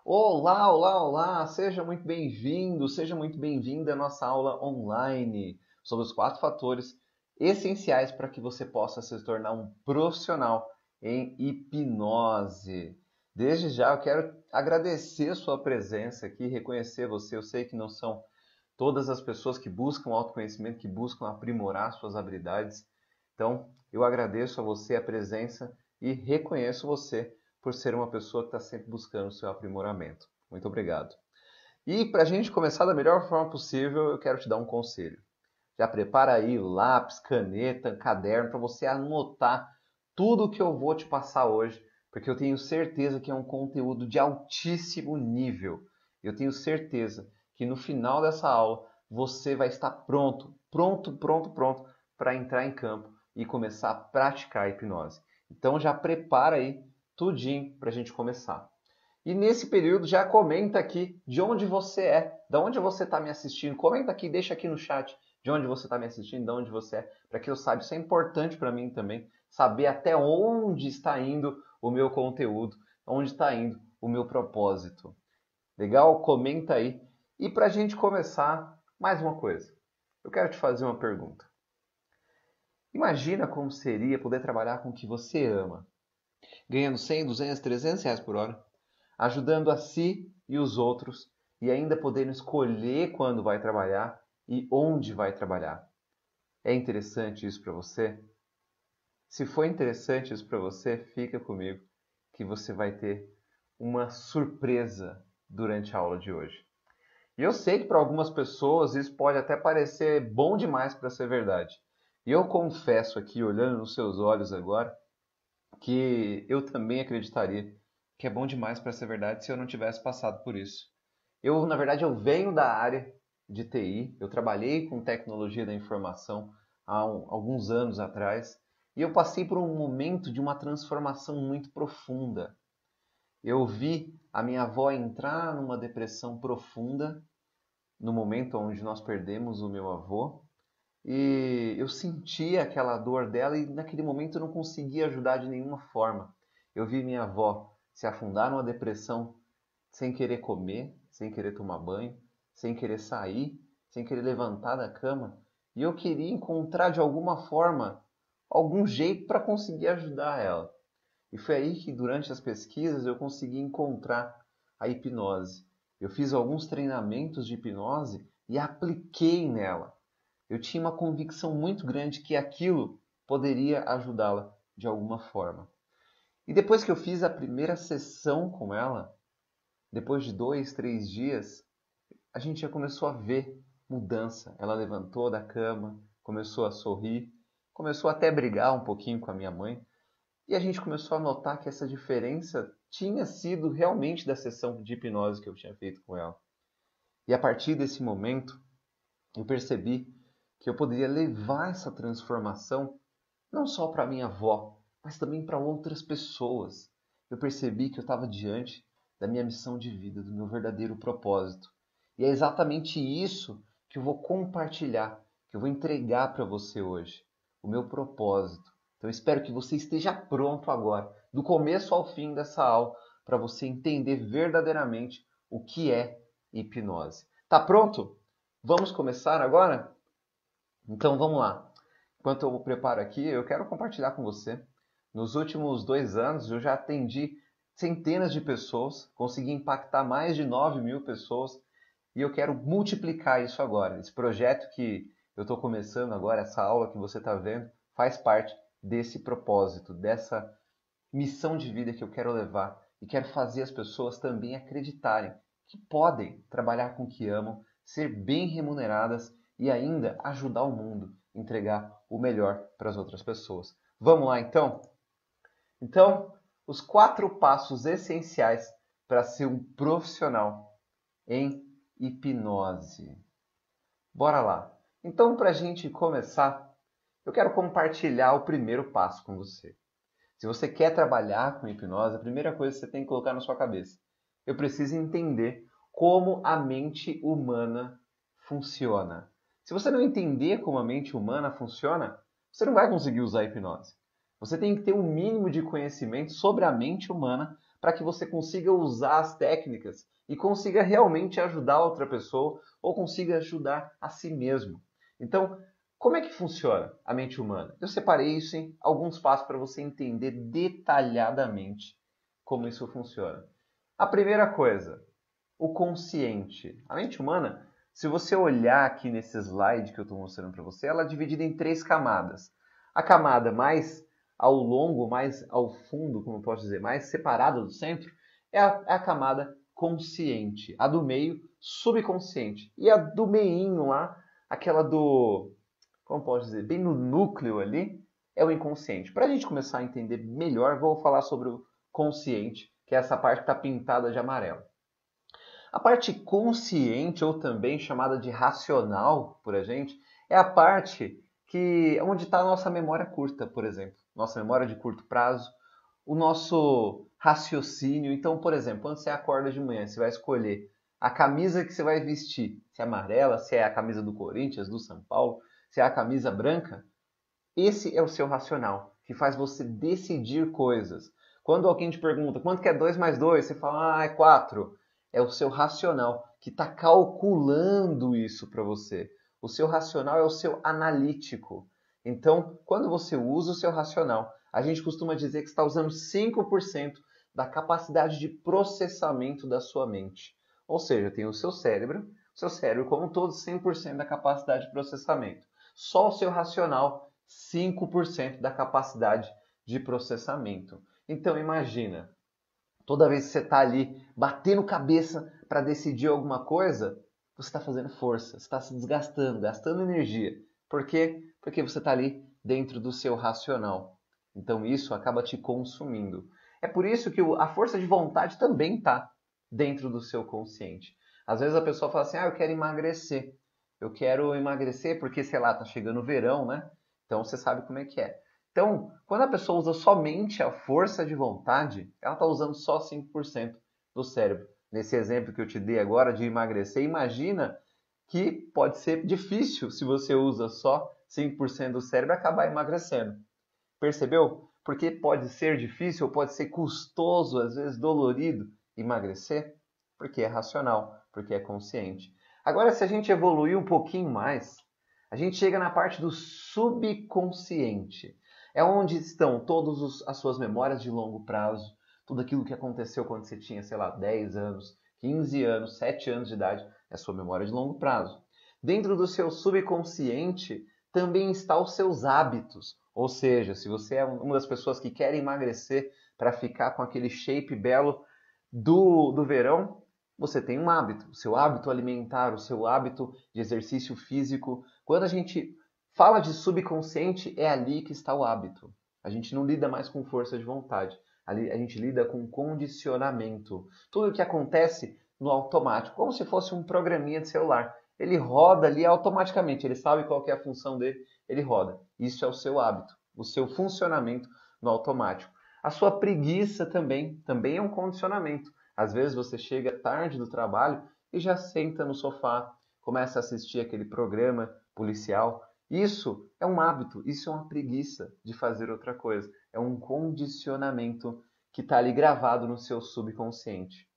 Olá, olá, olá! Seja muito bem-vindo, seja muito bem-vinda à nossa aula online sobre os 4 fatores essenciais para que você possa se tornar um profissional em hipnose. Desde já eu quero agradecer sua presença aqui, reconhecer você. Eu sei que não são todas as pessoas que buscam autoconhecimento, que buscam aprimorar suas habilidades. Então, eu agradeço a você a presença e reconheço você por ser uma pessoa que está sempre buscando o seu aprimoramento. Muito obrigado. E para a gente começar da melhor forma possível, eu quero te dar um conselho. Já prepara aí lápis, caneta, caderno para você anotar tudo o que eu vou te passar hoje, porque eu tenho certeza que é um conteúdo de altíssimo nível. Eu tenho certeza que no final dessa aula você vai estar pronto para entrar em campo e começar a praticar a hipnose. Então já prepara aí tudinho para a gente começar. E nesse período já comenta aqui de onde você é, de onde você está me assistindo. Comenta aqui, deixa aqui no chat de onde você está me assistindo, de onde você é, para que eu saiba. Isso é importante para mim também, saber até onde está indo o meu conteúdo, onde está indo o meu propósito. Legal? Comenta aí. E para a gente começar, mais uma coisa. Eu quero te fazer uma pergunta. Imagina como seria poder trabalhar com o que você ama, ganhando 100, 200, 300 reais por hora, ajudando a si e os outros e ainda podendo escolher quando vai trabalhar e onde vai trabalhar. É interessante isso para você? Se for interessante isso para você, fica comigo que você vai ter uma surpresa durante a aula de hoje. E eu sei que para algumas pessoas isso pode até parecer bom demais para ser verdade. E eu confesso aqui, olhando nos seus olhos agora, que eu também acreditaria que é bom demais para ser verdade se eu não tivesse passado por isso. Na verdade, eu venho da área de TI, eu trabalhei com tecnologia da informação há alguns anos atrás e eu passei por um momento de uma transformação muito profunda. Eu vi a minha avó entrar numa depressão profunda no momento onde nós perdemos o meu avô e eu sentia aquela dor dela e naquele momento eu não conseguia ajudar de nenhuma forma. Eu vi minha avó se afundar numa depressão sem querer comer, sem querer tomar banho, sem querer sair, sem querer levantar da cama. E eu queria encontrar de alguma forma algum jeito para conseguir ajudar ela. E foi aí que durante as pesquisas eu consegui encontrar a hipnose. Eu fiz alguns treinamentos de hipnose e apliquei nela. Eu tinha uma convicção muito grande que aquilo poderia ajudá-la de alguma forma. E depois que eu fiz a primeira sessão com ela, depois de 2, 3 dias, a gente já começou a ver mudança. Ela levantou da cama, começou a sorrir, começou até a brigar um pouquinho com a minha mãe. E a gente começou a notar que essa diferença tinha sido realmente da sessão de hipnose que eu tinha feito com ela. E a partir desse momento, eu percebi que eu poderia levar essa transformação não só para minha avó, mas também para outras pessoas. Eu percebi que eu estava diante da minha missão de vida, do meu verdadeiro propósito. E é exatamente isso que eu vou compartilhar, que eu vou entregar para você hoje, o meu propósito. Então eu espero que você esteja pronto agora, do começo ao fim dessa aula, para você entender verdadeiramente o que é hipnose. Tá pronto? Vamos começar agora? Então vamos lá. Enquanto eu preparo aqui, eu quero compartilhar com você. Nos últimos 2 anos, eu já atendi centenas de pessoas, consegui impactar mais de 9.000 pessoas e eu quero multiplicar isso agora. Esse projeto que eu estou começando agora, essa aula que você está vendo, faz parte desse propósito, dessa missão de vida que eu quero levar e quero fazer as pessoas também acreditarem que podem trabalhar com o que amam, ser bem remuneradas e ainda ajudar o mundo, entregar o melhor para as outras pessoas. Vamos lá então? Então, os 4 passos essenciais para ser um profissional em hipnose. Bora lá. Então, para a gente começar, eu quero compartilhar o primeiro passo com você. Se você quer trabalhar com hipnose, a primeira coisa que você tem que colocar na sua cabeça: eu preciso entender como a mente humana funciona. Se você não entender como a mente humana funciona, você não vai conseguir usar a hipnose. Você tem que ter um mínimo de conhecimento sobre a mente humana para que você consiga usar as técnicas e consiga realmente ajudar outra pessoa ou consiga ajudar a si mesmo. Então, como é que funciona a mente humana? Eu separei isso em alguns passos para você entender detalhadamente como isso funciona. A primeira coisa, o consciente. A mente humana, se você olhar aqui nesse slide que eu estou mostrando para você, ela é dividida em 3 camadas. A camada mais ao longo, mais ao fundo, como eu posso dizer, mais separada do centro, é a camada consciente. A do meio, subconsciente. E a do meinho lá, aquela do, como eu posso dizer, bem no núcleo ali, é o inconsciente. Para a gente começar a entender melhor, vou falar sobre o consciente, que é essa parte que está pintada de amarelo. A parte consciente, ou também chamada de racional por a gente, é a parte onde está a nossa memória curta, por exemplo. Nossa memória de curto prazo, o nosso raciocínio. Então, por exemplo, quando você acorda de manhã, você vai escolher a camisa que você vai vestir. Se é amarela, se é a camisa do Corinthians, do São Paulo, se é a camisa branca. Esse é o seu racional, que faz você decidir coisas. Quando alguém te pergunta quanto que é 2 mais 2, você fala, é 4. É o seu racional que está calculando isso para você. O seu racional é o seu analítico. Então, quando você usa o seu racional, a gente costuma dizer que está usando 5% da capacidade de processamento da sua mente. Ou seja, tem o seu cérebro como um todo, 100% da capacidade de processamento. Só o seu racional 5% da capacidade de processamento. Então imagina, toda vez que você está ali batendo cabeça para decidir alguma coisa, você está fazendo força, você está se desgastando, gastando energia. Por quê? Porque você está ali dentro do seu racional. Então isso acaba te consumindo. É por isso que a força de vontade também está dentro do seu consciente. Às vezes a pessoa fala assim, eu quero emagrecer. Eu quero emagrecer porque, sei lá, está chegando o verão, né? Então você sabe como é que é. Então, quando a pessoa usa somente a força de vontade, ela está usando só 5% do cérebro. Nesse exemplo que eu te dei agora de emagrecer, imagina que pode ser difícil se você usa só 5% do cérebro acabar emagrecendo. Percebeu? Porque pode ser difícil, pode ser custoso, às vezes dolorido emagrecer, porque é racional, porque é consciente. Agora, se a gente evoluir um pouquinho mais, a gente chega na parte do subconsciente. É onde estão todas as suas memórias de longo prazo, tudo aquilo que aconteceu quando você tinha, sei lá, 10 anos, 15 anos, 7 anos de idade, é a sua memória de longo prazo. Dentro do seu subconsciente também estão os seus hábitos. Ou seja, se você é uma das pessoas que quer emagrecer para ficar com aquele shape belo do verão, você tem um hábito, o seu hábito alimentar, o seu hábito de exercício físico. Quando a gente fala de subconsciente, é ali que está o hábito. A gente não lida mais com força de vontade, ali a gente lida com condicionamento. Tudo o que acontece no automático, como se fosse um programinha de celular. Ele roda ali automaticamente, ele sabe qual que é a função dele, ele roda. Isso é o seu hábito, o seu funcionamento no automático. A sua preguiça também é um condicionamento. Às vezes você chega tarde do trabalho e já senta no sofá, começa a assistir aquele programa policial. Isso é um hábito, isso é uma preguiça de fazer outra coisa. É um condicionamento que está ali gravado no seu subconsciente.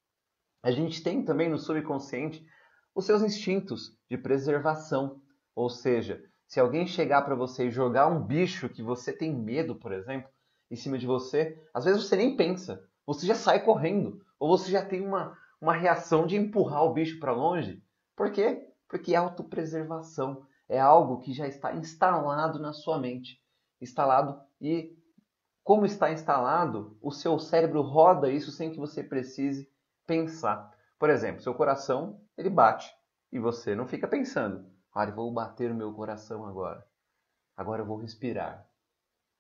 A gente tem também no subconsciente os seus instintos de preservação. Ou seja, se alguém chegar para você e jogar um bicho que você tem medo, por exemplo, em cima de você, às vezes você nem pensa, você já sai correndo, ou você já tem uma reação de empurrar o bicho para longe. Por quê? Porque é autopreservação, é algo que já está instalado na sua mente. Instalado e, como está instalado, o seu cérebro roda isso sem que você precise pensar. Por exemplo, seu coração, ele bate e você não fica pensando, eu vou bater o meu coração agora. Agora eu vou respirar.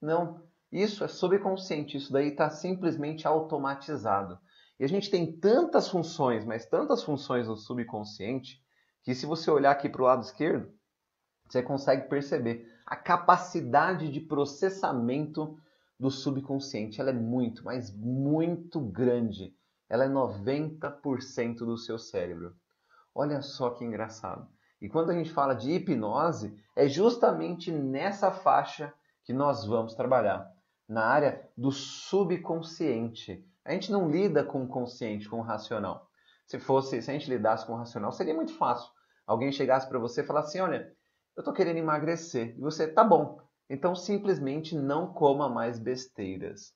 Não, isso é subconsciente, isso daí está simplesmente automatizado. E a gente tem tantas funções, mas tantas funções no subconsciente, que se você olhar aqui para o lado esquerdo, você consegue perceber a capacidade de processamento do subconsciente. Ela é muito, mas muito grande. Ela é 90% do seu cérebro. Olha só que engraçado. E quando a gente fala de hipnose, é justamente nessa faixa que nós vamos trabalhar, na área do subconsciente. A gente não lida com o consciente, com o racional. Se a gente lidasse com o racional, seria muito fácil. Alguém chegasse para você e falasse assim, olha, eu estou querendo emagrecer. E você, tá bom, então simplesmente não coma mais besteiras.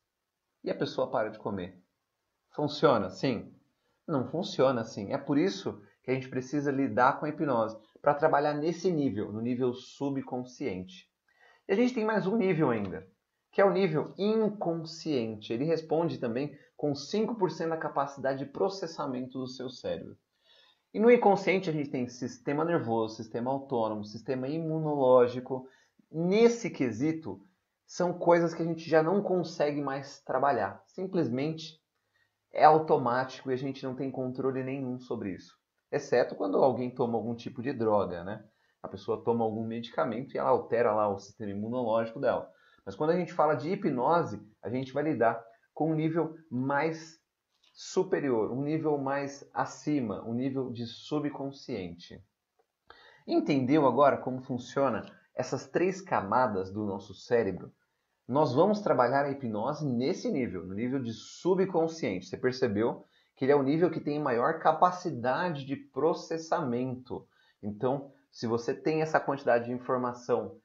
E a pessoa para de comer. Funciona assim? Não funciona assim. É por isso que a gente precisa lidar com a hipnose, para trabalhar nesse nível, no nível subconsciente. E a gente tem mais um nível ainda, que é o nível inconsciente. Ele responde também com 5% da capacidade de processamento do seu cérebro. E no inconsciente a gente tem sistema nervoso, sistema autônomo, sistema imunológico. Nesse quesito, são coisas que a gente já não consegue mais trabalhar. Simplesmente é automático e a gente não tem controle nenhum sobre isso. Exceto quando alguém toma algum tipo de droga, né? A pessoa toma algum medicamento e ela altera lá o sistema imunológico dela. Mas quando a gente fala de hipnose, a gente vai lidar com um nível mais superior, um nível mais acima, um nível de subconsciente. Entendeu agora como funciona essas 3 camadas do nosso cérebro? Nós vamos trabalhar a hipnose nesse nível, no nível de subconsciente. Você percebeu que ele é o nível que tem maior capacidade de processamento. Então, se você tem essa quantidade de informação,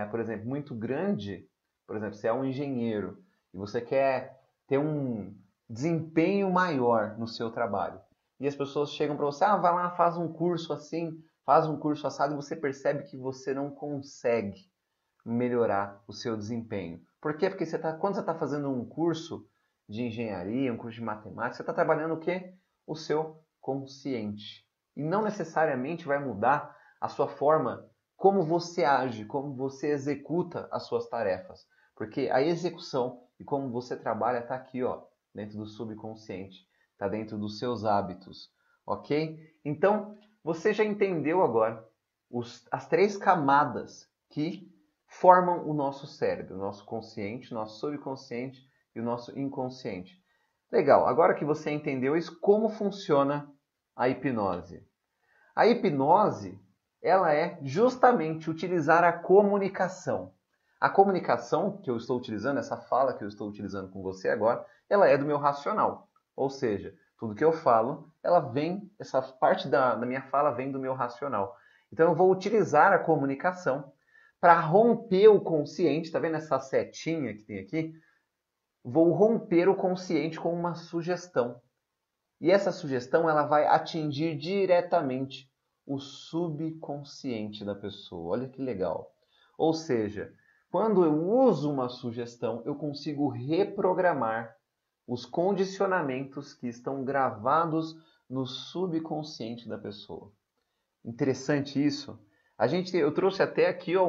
por exemplo, muito grande, por exemplo, você é um engenheiro e você quer ter um desempenho maior no seu trabalho. E as pessoas chegam para você, vai lá, faz um curso assim, faz um curso assado, e você percebe que você não consegue melhorar o seu desempenho. Por quê? Porque quando você está fazendo um curso de engenharia, um curso de matemática, você está trabalhando o quê? O seu consciente. E não necessariamente vai mudar a sua forma, como você age, como você executa as suas tarefas. Porque a execução e como você trabalha está aqui, ó, dentro do subconsciente, está dentro dos seus hábitos, ok? Então, você já entendeu agora as 3 camadas que formam o nosso cérebro, o nosso consciente, o nosso subconsciente e o nosso inconsciente. Legal, agora que você entendeu isso, como funciona a hipnose? A hipnose, ela é justamente utilizar a comunicação. A comunicação que eu estou utilizando, essa fala que eu estou utilizando com você agora, ela é do meu racional. Ou seja, tudo que eu falo, essa parte da minha fala vem do meu racional. Então eu vou utilizar a comunicação para romper o consciente, tá vendo essa setinha que tem aqui? Vou romper o consciente com uma sugestão. E essa sugestão ela vai atingir diretamente o subconsciente da pessoa. Olha que legal. Ou seja, quando eu uso uma sugestão, eu consigo reprogramar os condicionamentos que estão gravados no subconsciente da pessoa. Interessante isso. Eu trouxe até aqui ó,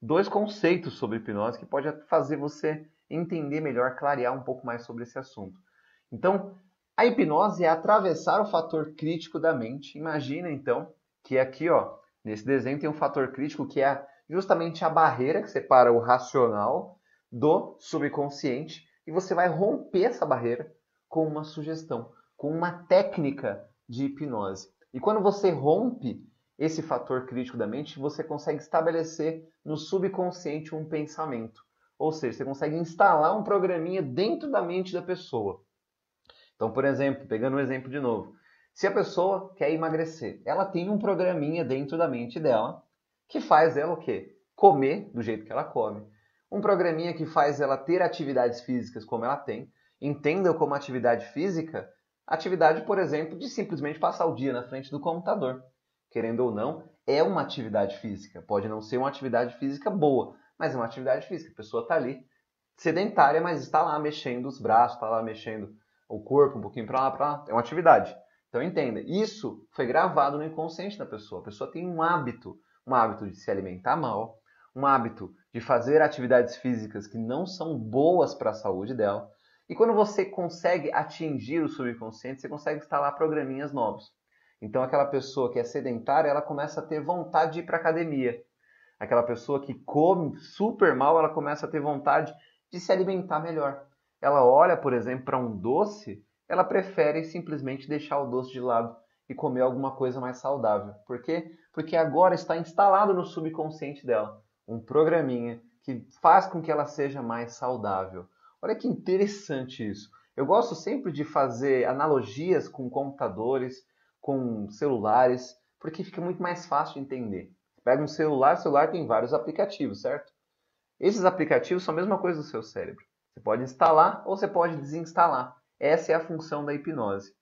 2 conceitos sobre hipnose que pode fazer você entender melhor, clarear um pouco mais sobre esse assunto. Então, a hipnose é atravessar o fator crítico da mente. Imagina então que aqui, ó, nesse desenho tem um fator crítico que é justamente a barreira que separa o racional do subconsciente e você vai romper essa barreira com uma sugestão, com uma técnica de hipnose. E quando você rompe esse fator crítico da mente, você consegue estabelecer no subconsciente um pensamento. Ou seja, você consegue instalar um programinha dentro da mente da pessoa. Então, por exemplo, pegando um exemplo de novo, se a pessoa quer emagrecer, ela tem um programinha dentro da mente dela que faz ela o quê? Comer do jeito que ela come. Um programinha que faz ela ter atividades físicas como ela tem. Entenda como atividade física, atividade, por exemplo, de simplesmente passar o dia na frente do computador. Querendo ou não, é uma atividade física. Pode não ser uma atividade física boa, mas é uma atividade física. A pessoa está ali sedentária, mas está lá mexendo os braços, está lá mexendo o corpo um pouquinho para lá, para lá. É uma atividade. Então entenda, isso foi gravado no inconsciente da pessoa. A pessoa tem um hábito de se alimentar mal, um hábito de fazer atividades físicas que não são boas para a saúde dela. E quando você consegue atingir o subconsciente, você consegue instalar programinhas novos. Então aquela pessoa que é sedentária, ela começa a ter vontade de ir para a academia. Aquela pessoa que come super mal, ela começa a ter vontade de se alimentar melhor. Ela olha, por exemplo, para um doce, ela prefere simplesmente deixar o doce de lado e comer alguma coisa mais saudável. Por quê? Porque agora está instalado no subconsciente dela um programinha que faz com que ela seja mais saudável. Olha que interessante isso. Eu gosto sempre de fazer analogias com computadores, com celulares, porque fica muito mais fácil de entender. Pega um celular, o celular tem vários aplicativos, certo? Esses aplicativos são a mesma coisa do seu cérebro. Você pode instalar ou você pode desinstalar. Essa é a função da hipnose.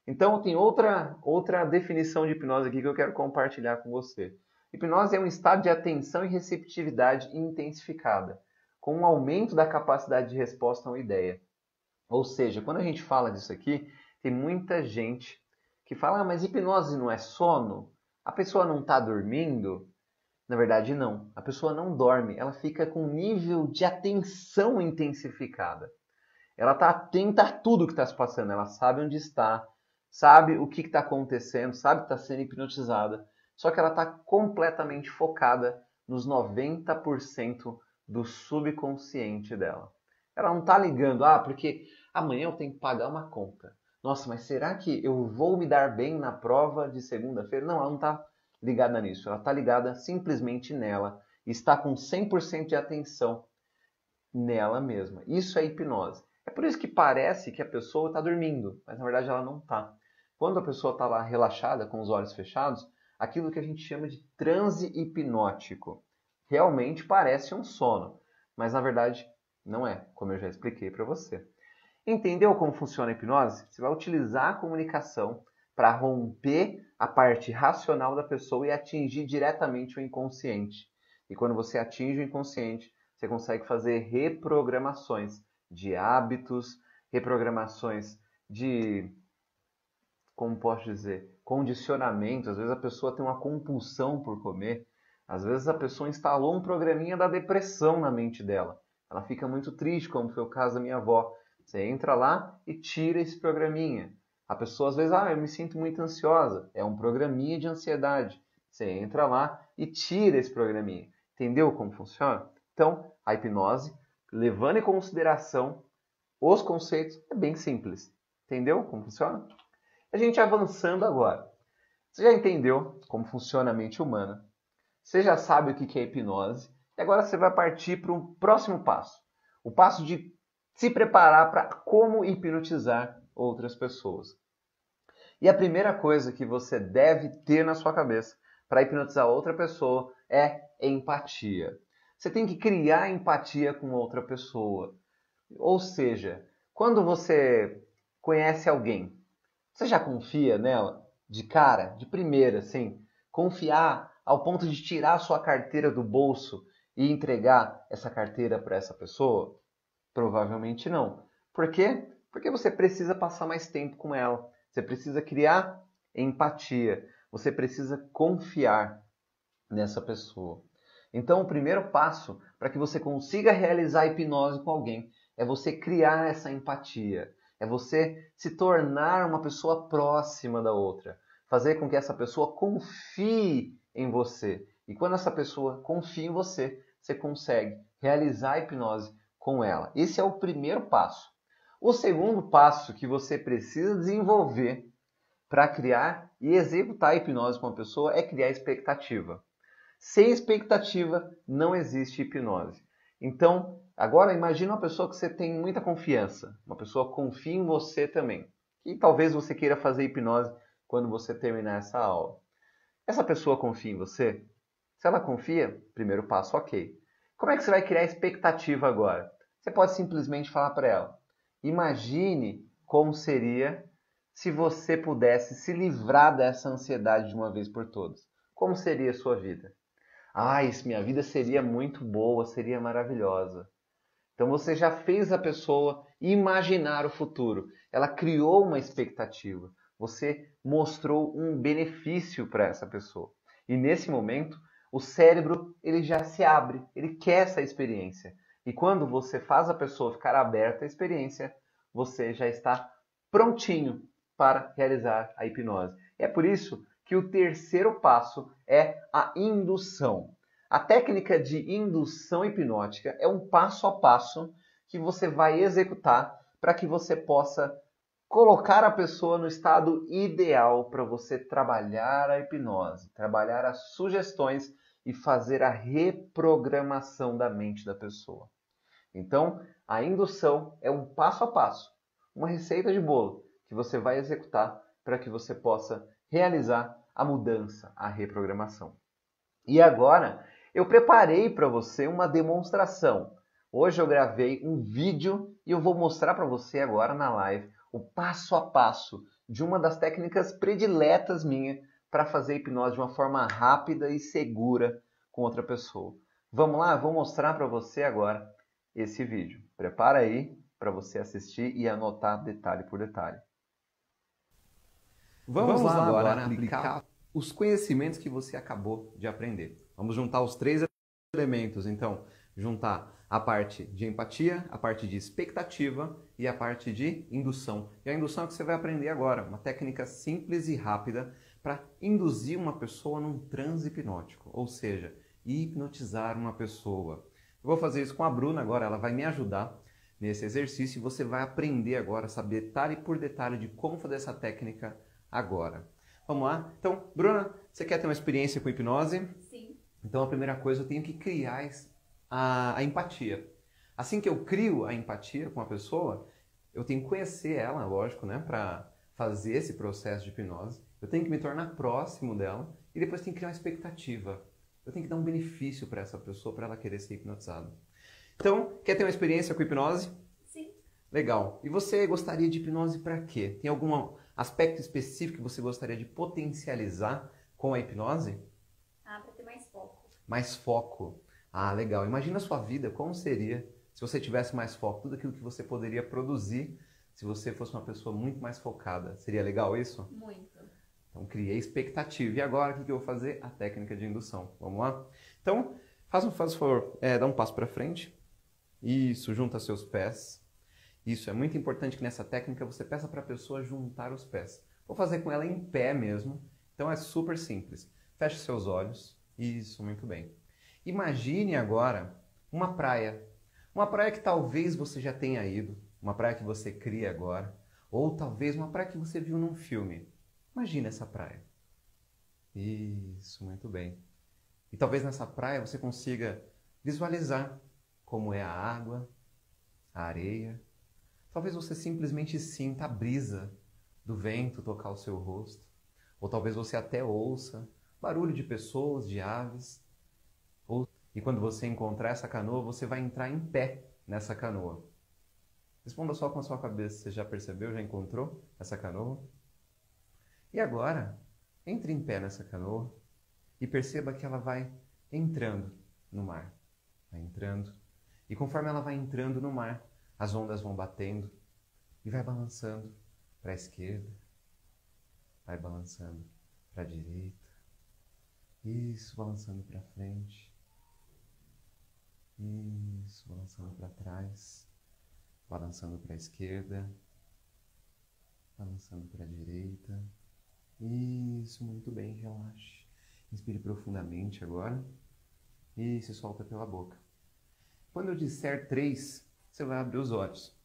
Então, tem outra definição de hipnose aqui que eu quero compartilhar com você. Hipnose é um estado de atenção e receptividade intensificada, com um aumento da capacidade de resposta a uma ideia. Ou seja, quando a gente fala disso aqui, tem muita gente que fala, mas hipnose não é sono? A pessoa não está dormindo? Na verdade, não. A pessoa não dorme, ela fica com um nível de atenção intensificada. Ela está atenta a tudo que está se passando, ela sabe onde está, sabe o que está acontecendo, sabe que está sendo hipnotizada, só que ela está completamente focada nos 90% do subconsciente dela. Ela não está ligando, porque amanhã eu tenho que pagar uma conta. Nossa, mas será que eu vou me dar bem na prova de segunda-feira? Não, ela não está ligada nisso. Ela está ligada simplesmente nela. Está com 100% de atenção nela mesma. Isso é hipnose. É por isso que parece que a pessoa está dormindo, mas na verdade ela não está. Quando a pessoa está lá relaxada, com os olhos fechados, aquilo que a gente chama de transe hipnótico. Realmente parece um sono, mas na verdade não é, como eu já expliquei para você. Entendeu como funciona a hipnose? Você vai utilizar a comunicação para romper a parte racional da pessoa e atingir diretamente o inconsciente. E quando você atinge o inconsciente, você consegue fazer reprogramações de hábitos, reprogramações de, como posso dizer, condicionamento. Às vezes a pessoa tem uma compulsão por comer. Às vezes a pessoa instalou um programinha da depressão na mente dela. Ela fica muito triste, como foi o caso da minha avó. Você entra lá e tira esse programinha. A pessoa às vezes, eu me sinto muito ansiosa. É um programinha de ansiedade. Você entra lá e tira esse programinha. Entendeu como funciona? Então, a hipnose, levando em consideração os conceitos, é bem simples. Entendeu como funciona? A gente avançando agora. Você já entendeu como funciona a mente humana? Você já sabe o que é hipnose? E agora você vai partir para o próximo passo. O passo de se preparar para como hipnotizar outras pessoas. E a primeira coisa que você deve ter na sua cabeça para hipnotizar outra pessoa é empatia. Você tem que criar empatia com outra pessoa. Ou seja, quando você conhece alguém, você já confia nela? De cara, de primeira, assim? Confiar ao ponto de tirar a sua carteira do bolso e entregar essa carteira para essa pessoa? Provavelmente não. Por quê? Porque você precisa passar mais tempo com ela. Você precisa criar empatia. Você precisa confiar nessa pessoa. Então, o primeiro passo para que você consiga realizar a hipnose com alguém é você criar essa empatia. É você se tornar uma pessoa próxima da outra. Fazer com que essa pessoa confie em você. E quando essa pessoa confia em você, você consegue realizar a hipnose com ela. Esse é o primeiro passo. O segundo passo que você precisa desenvolver para criar e executar a hipnose com a pessoa é criar expectativa. Sem expectativa não existe hipnose. Então, agora imagine uma pessoa que você tem muita confiança, uma pessoa que confia em você também, e talvez você queira fazer hipnose quando você terminar essa aula. Essa pessoa confia em você? Se ela confia, primeiro passo, ok. Como é que você vai criar expectativa agora? Você pode simplesmente falar para ela: imagine como seria se você pudesse se livrar dessa ansiedade de uma vez por todas. Como seria a sua vida? Isso, minha vida seria muito boa, seria maravilhosa. Então você já fez a pessoa imaginar o futuro. Ela criou uma expectativa. Você mostrou um benefício para essa pessoa. E nesse momento, o cérebro ele já se abre, ele quer essa experiência. E quando você faz a pessoa ficar aberta à experiência, você já está prontinho para realizar a hipnose. É por isso que o terceiro passo é a indução. A técnica de indução hipnótica é um passo a passo que você vai executar para que você possa colocar a pessoa no estado ideal para você trabalhar a hipnose, trabalhar as sugestões e fazer a reprogramação da mente da pessoa. Então, a indução é um passo a passo. uma receita de bolo que você vai executar para que você possa realizar a mudança, a reprogramação. E agora eu preparei para você uma demonstração. Hoje eu gravei um vídeo e eu vou mostrar para você agora na live o passo a passo de uma das técnicas prediletas minha para fazer hipnose de uma forma rápida e segura com outra pessoa. Vamos lá? Vou mostrar para você agora esse vídeo. Prepara aí para você assistir e anotar detalhe por detalhe. Vamos lá agora aplicar os conhecimentos que você acabou de aprender. Vamos juntar os três elementos, então, juntar a parte de empatia, a parte de expectativa e a parte de indução. E a indução é que você vai aprender agora, uma técnica simples e rápida para induzir uma pessoa num transe hipnótico, ou seja, hipnotizar uma pessoa. Eu vou fazer isso com a Bruna agora, ela vai me ajudar nesse exercício e você vai aprender agora, saber detalhe por detalhe de como fazer essa técnica agora. Vamos lá? Então, Bruna, você quer ter uma experiência com hipnose? Sim. Então, a primeira coisa, eu tenho que criar a empatia. Assim que eu crio a empatia com a pessoa, eu tenho que conhecer ela, lógico, né? Para fazer esse processo de hipnose. Eu tenho que me tornar próximo dela e depois tenho que criar uma expectativa. Eu tenho que dar um benefício para essa pessoa, para ela querer ser hipnotizada. Então, quer ter uma experiência com hipnose? Sim. Legal. E você gostaria de hipnose para quê? Tem algum aspecto específico que você gostaria de potencializar com a hipnose? Para ter mais foco. Mais foco. Ah, legal. Imagina a sua vida, como seria se você tivesse mais foco, tudo aquilo que você poderia produzir se você fosse uma pessoa muito mais focada. Seria legal isso? Muito. Então, criei expectativa. E agora, o que eu vou fazer? A técnica de indução. Vamos lá? Então, faz um favor, dá um passo para frente. Isso, junta seus pés. Isso, é muito importante que nessa técnica você peça para a pessoa juntar os pés. Vou fazer com ela em pé mesmo. Então, é super simples. Feche seus olhos. Isso, muito bem. Imagine agora uma praia. Uma praia que talvez você já tenha ido. Uma praia que você cria agora. Ou talvez uma praia que você viu num filme. Imagine essa praia. Isso, muito bem. E talvez nessa praia você consiga visualizar como é a água, a areia. Talvez você simplesmente sinta a brisa do vento tocar o seu rosto. Ou talvez você até ouça barulho de pessoas, de aves. E quando você encontrar essa canoa, você vai entrar em pé nessa canoa. Responda só com a sua cabeça. Você já percebeu, já encontrou essa canoa? E agora, entre em pé nessa canoa e perceba que ela vai entrando no mar. Vai entrando. E conforme ela vai entrando no mar, as ondas vão batendo e vai balançando para a esquerda, vai balançando para a direita, isso, balançando para frente, isso, balançando para trás, balançando para a esquerda, balançando para a direita, isso, muito bem, relaxe. Inspire profundamente agora e se solta pela boca. Quando eu disser 3, você vai abrir os olhos.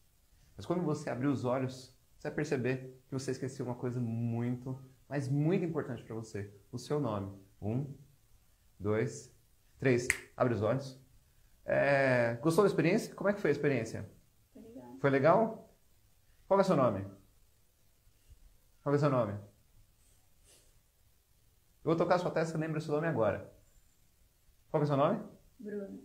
Mas quando você abrir os olhos, você vai perceber que você esqueceu uma coisa muito, mas muito importante para você. O seu nome. 1, 2, 3. Abre os olhos. Gostou da experiência? Como é que foi a experiência? Foi legal. Foi legal? Qual é o seu nome? Qual é o seu nome? Eu vou tocar a sua testa, você lembra o seu nome agora. Qual é o seu nome? Bruno.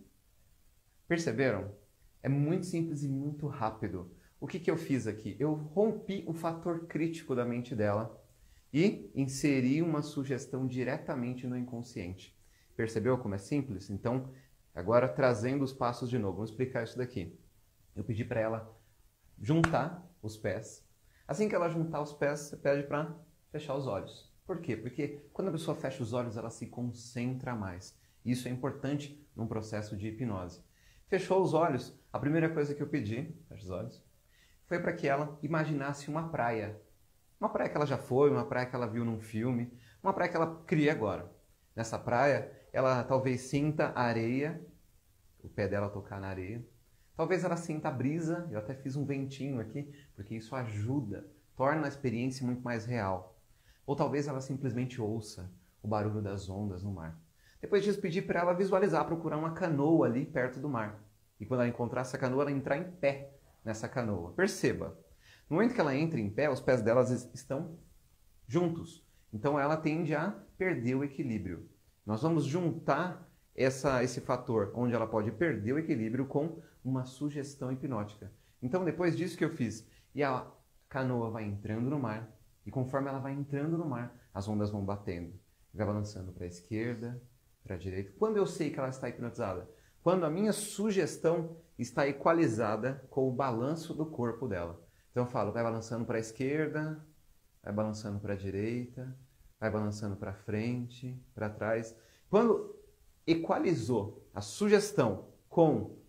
Perceberam? É muito simples e muito rápido. O que eu fiz aqui? Eu rompi o fator crítico da mente dela e inseri uma sugestão diretamente no inconsciente. Percebeu como é simples? Então, agora trazendo os passos de novo. Vamos explicar isso daqui. Eu pedi para ela juntar os pés. Assim que ela juntar os pés, você pede para fechar os olhos. Por quê? Porque quando a pessoa fecha os olhos, ela se concentra mais. Isso é importante num processo de hipnose. Fechou os olhos, a primeira coisa que eu pedi, fecha os olhos, foi para que ela imaginasse uma praia. Uma praia que ela já foi, uma praia que ela viu num filme, uma praia que ela cria agora. Nessa praia, ela talvez sinta a areia, o pé dela tocar na areia. Talvez ela sinta a brisa, eu até fiz um ventinho aqui, porque isso ajuda, torna a experiência muito mais real. Ou talvez ela simplesmente ouça o barulho das ondas no mar. Depois disso, pedi para ela visualizar, procurar uma canoa ali perto do mar. E quando ela encontrar essa canoa, ela entrar em pé nessa canoa. Perceba, No momento que ela entra em pé, os pés delas estão juntos. Então ela tende a perder o equilíbrio. Nós vamos juntar esse fator onde ela pode perder o equilíbrio com uma sugestão hipnótica. Então depois disso que eu fiz, e a canoa vai entrando no mar, e conforme ela vai entrando no mar, as ondas vão batendo, vai balançando para a esquerda, para a direita. Quando eu sei que ela está hipnotizada? Quando a minha sugestão está equalizada com o balanço do corpo dela. Então eu falo, vai balançando para a esquerda, vai balançando para a direita, vai balançando para frente, para trás. Quando equalizou a sugestão com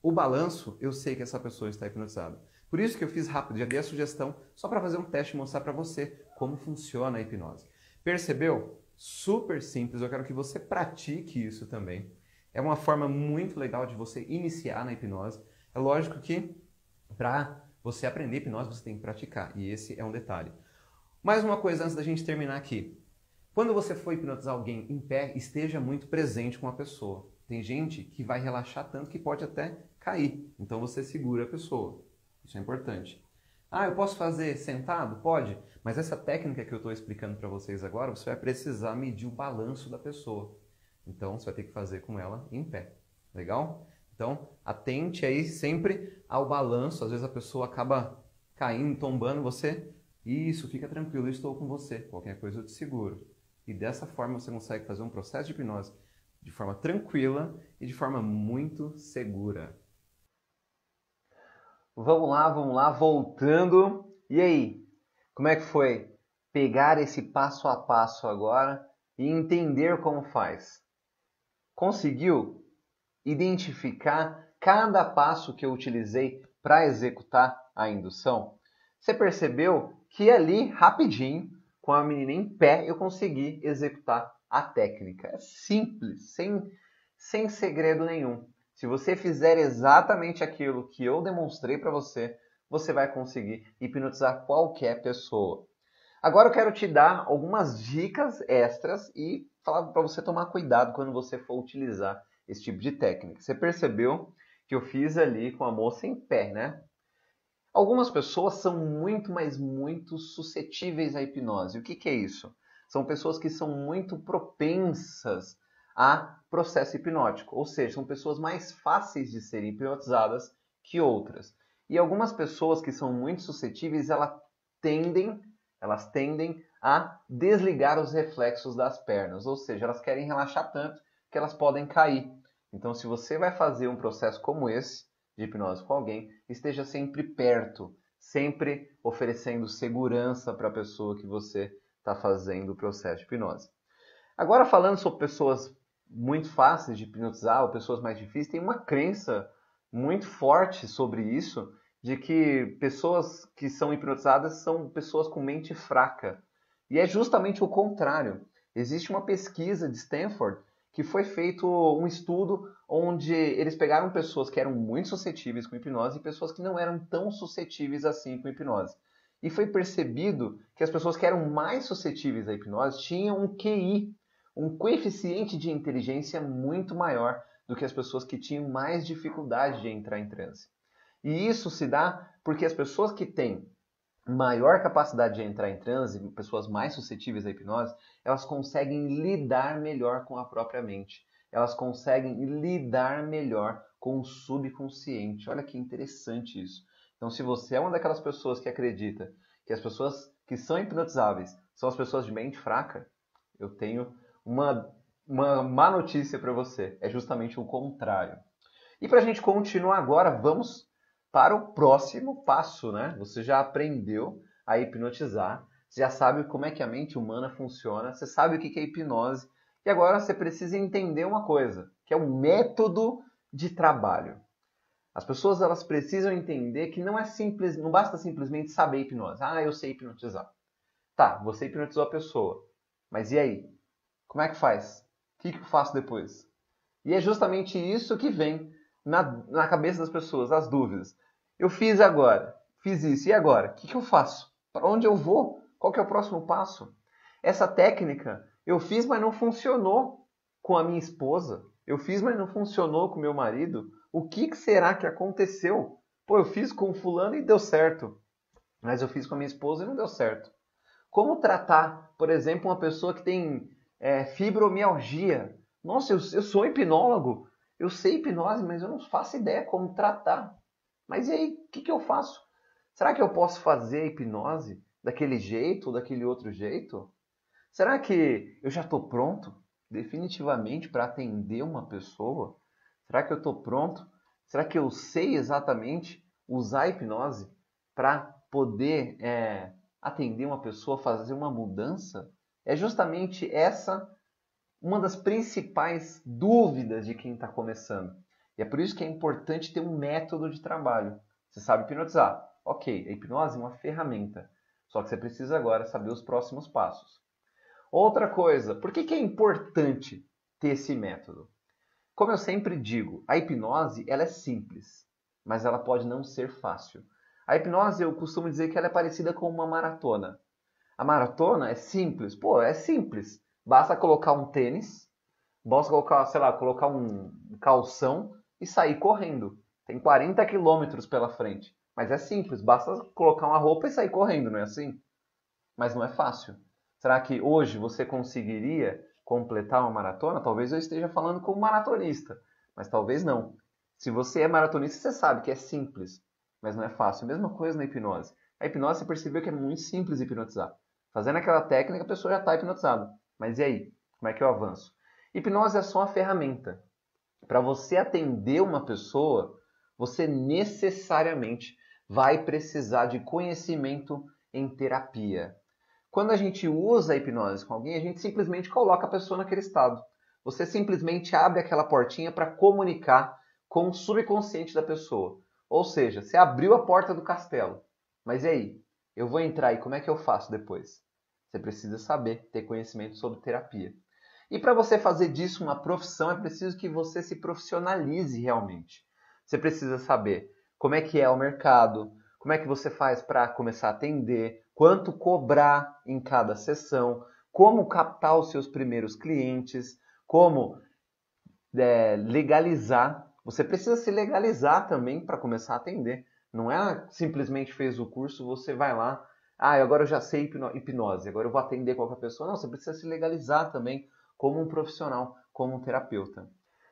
o balanço, eu sei que essa pessoa está hipnotizada. Por isso que eu fiz rápido, já dei a sugestão, só para fazer um teste e mostrar para você como funciona a hipnose. Percebeu? Super simples, eu quero que você pratique isso também. É uma forma muito legal de você iniciar na hipnose. É lógico que para você aprender hipnose você tem que praticar, e esse é um detalhe. Mais uma coisa antes da gente terminar aqui. Quando você for hipnotizar alguém em pé, esteja muito presente com a pessoa. Tem gente que vai relaxar tanto que pode até cair, então você segura a pessoa. Isso é importante. Ah, eu posso fazer sentado? Pode, mas essa técnica que eu estou explicando para vocês agora, você vai precisar medir o balanço da pessoa. Então, você vai ter que fazer com ela em pé. Legal? Então, atente aí sempre ao balanço. Às vezes a pessoa acaba caindo, tombando você. Isso, fica tranquilo, eu estou com você. Qualquer coisa eu te seguro. E dessa forma você consegue fazer um processo de hipnose de forma tranquila e de forma muito segura. Vamos lá, voltando. E aí, como é que foi pegar esse passo a passo agora e entender como faz? Conseguiu identificar cada passo que eu utilizei para executar a indução? Você percebeu que ali, rapidinho, com a menina em pé, eu consegui executar a técnica. É simples, sem segredo nenhum. Se você fizer exatamente aquilo que eu demonstrei para você, você vai conseguir hipnotizar qualquer pessoa. Agora eu quero te dar algumas dicas extras e falar para você tomar cuidado quando você for utilizar esse tipo de técnica. Você percebeu que eu fiz ali com a moça em pé, né? Algumas pessoas são muito, mas muito suscetíveis à hipnose. O que é isso? São pessoas que são muito propensas a processo hipnótico, ou seja, são pessoas mais fáceis de serem hipnotizadas que outras. E algumas pessoas que são muito suscetíveis, elas tendem a desligar os reflexos das pernas, ou seja, elas querem relaxar tanto que elas podem cair. Então, se você vai fazer um processo como esse, de hipnose com alguém, esteja sempre perto, sempre oferecendo segurança para a pessoa que você está fazendo o processo de hipnose. Agora, falando sobre pessoas muito fáceis de hipnotizar ou pessoas mais difíceis, tem uma crença muito forte sobre isso, de que pessoas que são hipnotizadas são pessoas com mente fraca. E é justamente o contrário. Existe uma pesquisa de Stanford que foi feito um estudo onde eles pegaram pessoas que eram muito suscetíveis com hipnose e pessoas que não eram tão suscetíveis assim com hipnose. E foi percebido que as pessoas que eram mais suscetíveis à hipnose tinham um QI, um coeficiente de inteligência muito maior do que as pessoas que tinham mais dificuldade de entrar em transe. E isso se dá porque as pessoas que têm maior capacidade de entrar em transe, pessoas mais suscetíveis à hipnose, elas conseguem lidar melhor com a própria mente. Elas conseguem lidar melhor com o subconsciente. Olha que interessante isso. Então, se você é uma daquelas pessoas que acredita que as pessoas que são hipnotizáveis são as pessoas de mente fraca, eu tenho uma má notícia para você. É justamente o contrário. E para a gente continuar agora, vamos para o próximo passo, né? Você já aprendeu a hipnotizar, você já sabe como é que a mente humana funciona, você sabe o que é hipnose, e agora você precisa entender uma coisa, que é o método de trabalho. As pessoas elas precisam entender que não é simples, não basta simplesmente saber hipnose. Ah, eu sei hipnotizar. Tá, você hipnotizou a pessoa, mas e aí? Como é que faz? O que eu faço depois? E é justamente isso que vem na cabeça das pessoas, as dúvidas. Eu fiz agora, fiz isso, e agora? O que eu faço? Para onde eu vou? Qual que é o próximo passo? Essa técnica eu fiz, mas não funcionou com a minha esposa. Eu fiz, mas não funcionou com o meu marido. O que será que aconteceu? Pô, eu fiz com fulano e deu certo. mas eu fiz com a minha esposa e não deu certo. Como tratar, por exemplo, uma pessoa que tem fibromialgia? Nossa, eu sou hipnólogo, eu sei hipnose, mas eu não faço ideia como tratar. Mas e aí, o que eu faço? Será que eu posso fazer a hipnose daquele jeito ou daquele outro jeito? Será que eu já estou pronto definitivamente para atender uma pessoa? Será que eu estou pronto? Será que eu sei exatamente usar a hipnose para poder atender uma pessoa, fazer uma mudança? É justamente essa uma das principais dúvidas de quem está começando. E é por isso que é importante ter um método de trabalho. Você sabe hipnotizar? Ok, a hipnose é uma ferramenta. Só que você precisa agora saber os próximos passos. Outra coisa, por que é importante ter esse método? Como eu sempre digo, a hipnose ela é simples, mas ela pode não ser fácil. A hipnose eu costumo dizer que ela é parecida com uma maratona. A maratona é simples, pô, é simples. Basta colocar um tênis, basta colocar, sei lá, colocar um calção e sair correndo. Tem 40 quilômetros pela frente. Mas é simples, basta colocar uma roupa e sair correndo, não é assim? Mas não é fácil. Será que hoje você conseguiria completar uma maratona? Talvez eu esteja falando como maratonista, mas talvez não. Se você é maratonista, você sabe que é simples, mas não é fácil. Mesma coisa na hipnose. A hipnose você percebeu que é muito simples hipnotizar. Fazendo aquela técnica, a pessoa já está hipnotizada. Mas e aí? Como é que eu avanço? Hipnose é só uma ferramenta. Para você atender uma pessoa, você necessariamente vai precisar de conhecimento em terapia. Quando a gente usa a hipnose com alguém, a gente simplesmente coloca a pessoa naquele estado. Você simplesmente abre aquela portinha para comunicar com o subconsciente da pessoa. Ou seja, você abriu a porta do castelo. Mas e aí? Eu vou entrar e como é que eu faço depois? Você precisa saber, ter conhecimento sobre terapia. E para você fazer disso uma profissão, é preciso que você se profissionalize realmente. Você precisa saber como é que é o mercado, como é que você faz para começar a atender, quanto cobrar em cada sessão, como captar os seus primeiros clientes, como legalizar. Você precisa se legalizar também para começar a atender. Não é simplesmente fez o curso, você vai lá, agora eu já sei hipnose, agora eu vou atender qualquer pessoa. Não, você precisa se legalizar também como um profissional, como um terapeuta.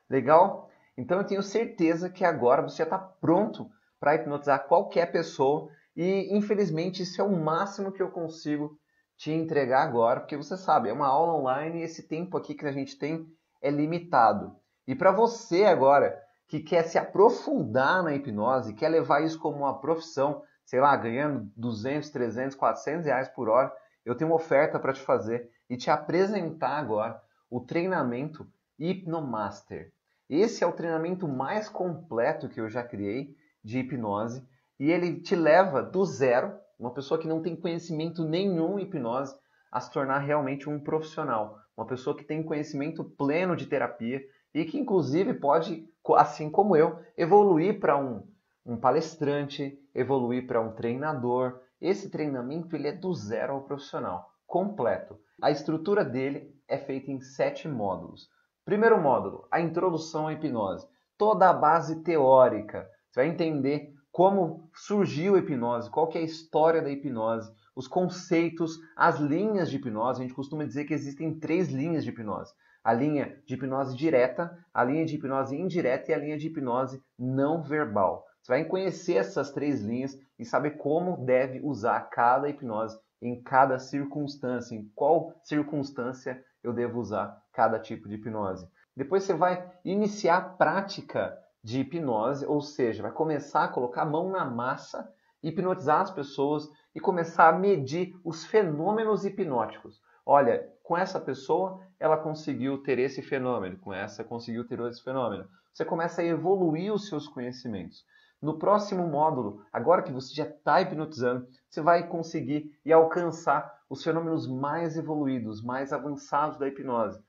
Legal? Então eu tenho certeza que agora você já está pronto para hipnotizar qualquer pessoa e infelizmente isso é o máximo que eu consigo te entregar agora, porque você sabe, é uma aula online e esse tempo aqui que a gente tem é limitado. E para você agora que quer se aprofundar na hipnose, quer levar isso como uma profissão, sei lá, ganhando 200, 300, 400 reais por hora, eu tenho uma oferta para te fazer e te apresentar agora o treinamento Hipnomaster. Esse é o treinamento mais completo que eu já criei de hipnose e ele te leva do zero, uma pessoa que não tem conhecimento nenhum em hipnose, a se tornar realmente um profissional, uma pessoa que tem conhecimento pleno de terapia e que inclusive pode, assim como eu, evoluir para um palestrante, evoluir para um treinador. Esse treinamento ele é do zero ao profissional, completo. A estrutura dele é feita em 7 módulos. Primeiro módulo, a introdução à hipnose. Toda a base teórica. Você vai entender como surgiu a hipnose, qual que é a história da hipnose, os conceitos, as linhas de hipnose. A gente costuma dizer que existem 3 linhas de hipnose. A linha de hipnose direta, a linha de hipnose indireta e a linha de hipnose não verbal. Você vai conhecer essas 3 linhas e saber como deve usar cada hipnose em cada circunstância, em qual circunstância eu devo usar cada tipo de hipnose. Depois você vai iniciar a prática de hipnose, ou seja, vai começar a colocar a mão na massa, hipnotizar as pessoas e começar a medir os fenômenos hipnóticos. Olha, com essa pessoa ela conseguiu ter esse fenômeno, com essa conseguiu ter esse fenômeno. Você começa a evoluir os seus conhecimentos. No próximo módulo, agora que você já está hipnotizando, você vai conseguir e alcançar os fenômenos mais evoluídos, mais avançados da hipnose.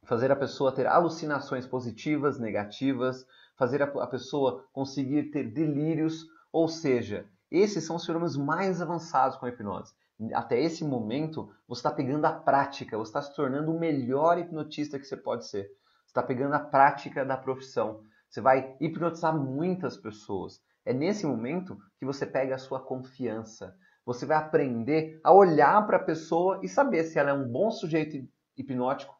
Fazer a pessoa ter alucinações positivas, negativas, fazer a pessoa conseguir ter delírios, ou seja, esses são os fenômenos mais avançados com a hipnose. Até esse momento, você está pegando a prática, você está se tornando o melhor hipnotista que você pode ser. Você está pegando a prática da profissão. Você vai hipnotizar muitas pessoas. É nesse momento que você pega a sua confiança. Você vai aprender a olhar para a pessoa e saber se ela é um bom sujeito hipnótico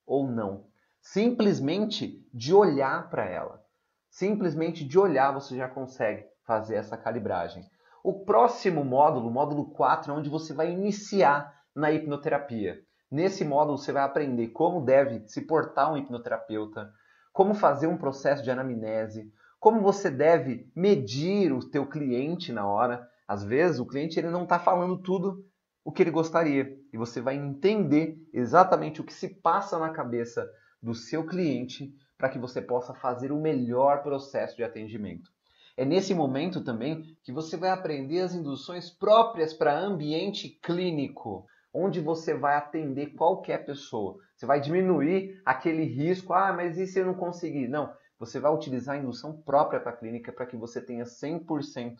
ou não. Simplesmente de olhar para ela. Simplesmente de olhar você já consegue fazer essa calibragem. O próximo módulo, o módulo 4, é onde você vai iniciar na hipnoterapia. Nesse módulo você vai aprender como deve se portar um hipnoterapeuta, como fazer um processo de anamnese, como você deve medir o teu cliente na hora. Às vezes o cliente ele não está falando tudo o que ele gostaria e você vai entender exatamente o que se passa na cabeça do seu cliente para que você possa fazer o melhor processo de atendimento. É nesse momento também que você vai aprender as induções próprias para ambiente clínico, onde você vai atender qualquer pessoa. Você vai diminuir aquele risco, mas e se eu não conseguir? Não, você vai utilizar a indução própria para a clínica para que você tenha 100%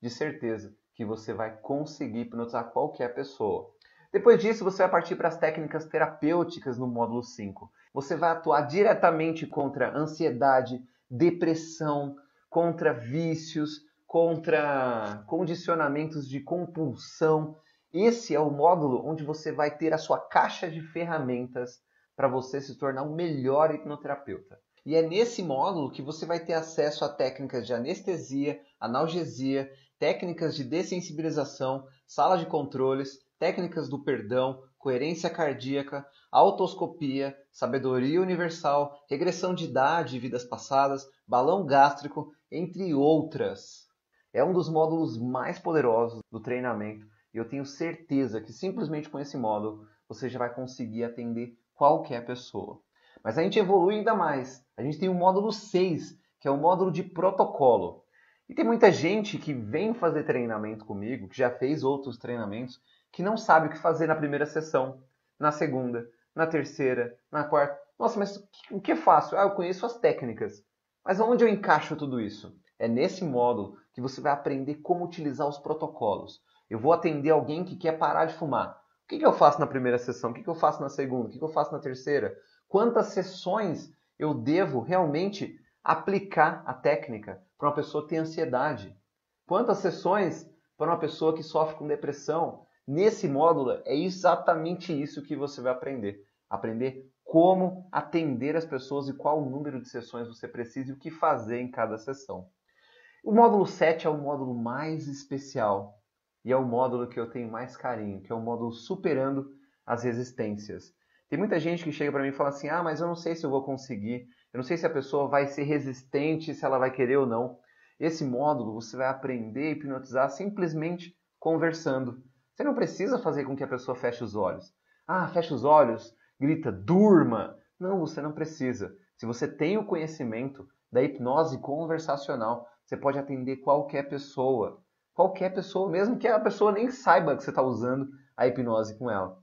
de certeza que você vai conseguir hipnotizar qualquer pessoa. Depois disso, você vai partir para as técnicas terapêuticas no módulo 5. Você vai atuar diretamente contra ansiedade, depressão, contra vícios, contra condicionamentos de compulsão. Esse é o módulo onde você vai ter a sua caixa de ferramentas para você se tornar um melhor hipnoterapeuta. E é nesse módulo que você vai ter acesso a técnicas de anestesia, analgesia, técnicas de dessensibilização, sala de controles, técnicas do perdão, coerência cardíaca, autoscopia, sabedoria universal, regressão de idade e vidas passadas, balão gástrico, entre outras. É um dos módulos mais poderosos do treinamento e eu tenho certeza que simplesmente com esse módulo você já vai conseguir atender qualquer pessoa. Mas a gente evolui ainda mais. A gente tem o módulo 6, que é o módulo de protocolo. E tem muita gente que vem fazer treinamento comigo, que já fez outros treinamentos, que não sabe o que fazer na primeira sessão, na segunda, na terceira, na quarta. Nossa, mas o que eu faço? Eu conheço as técnicas. Mas onde eu encaixo tudo isso? É nesse módulo que você vai aprender como utilizar os protocolos. Eu vou atender alguém que quer parar de fumar. O que eu faço na primeira sessão? O que eu faço na segunda? O que eu faço na terceira? Quantas sessões eu devo realmente aplicar a técnica para uma pessoa ter ansiedade? Quantas sessões para uma pessoa que sofre com depressão? Nesse módulo é exatamente isso que você vai aprender. Aprender como atender as pessoas e qual o número de sessões você precisa e o que fazer em cada sessão. O módulo 7 é o módulo mais especial e é o módulo que eu tenho mais carinho, que é o módulo superando as resistências. Tem muita gente que chega para mim e fala assim, mas eu não sei se eu vou conseguir, eu não sei se a pessoa vai ser resistente, se ela vai querer ou não. Esse módulo você vai aprender a hipnotizar simplesmente conversando. Você não precisa fazer com que a pessoa feche os olhos. Fecha os olhos, grita, durma. Não, você não precisa. Se você tem o conhecimento da hipnose conversacional, você pode atender qualquer pessoa. Qualquer pessoa, mesmo que a pessoa nem saiba que você está usando a hipnose com ela.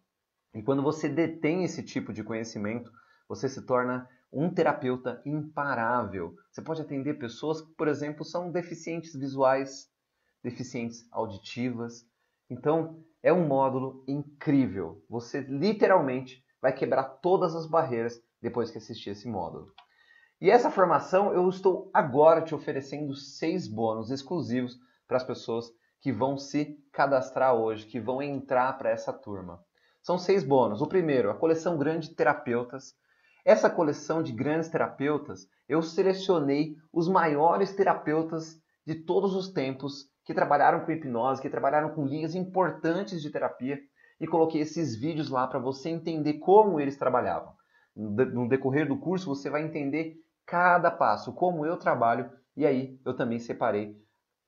E quando você detém esse tipo de conhecimento, você se torna um terapeuta imparável. Você pode atender pessoas que, por exemplo, são deficientes visuais, deficientes auditivas. Então, é um módulo incrível. Você literalmente vai quebrar todas as barreiras depois que assistir esse módulo. E essa formação eu estou agora te oferecendo 6 bônus exclusivos para as pessoas que vão se cadastrar hoje, que vão entrar para essa turma. São 6 bônus. O primeiro, a coleção Grande Terapeutas. Essa coleção de grandes terapeutas, eu selecionei os maiores terapeutas de todos os tempos que trabalharam com hipnose, que trabalharam com linhas importantes de terapia e coloquei esses vídeos lá para você entender como eles trabalhavam. No decorrer do curso você vai entender cada passo, como eu trabalho, e aí eu também separei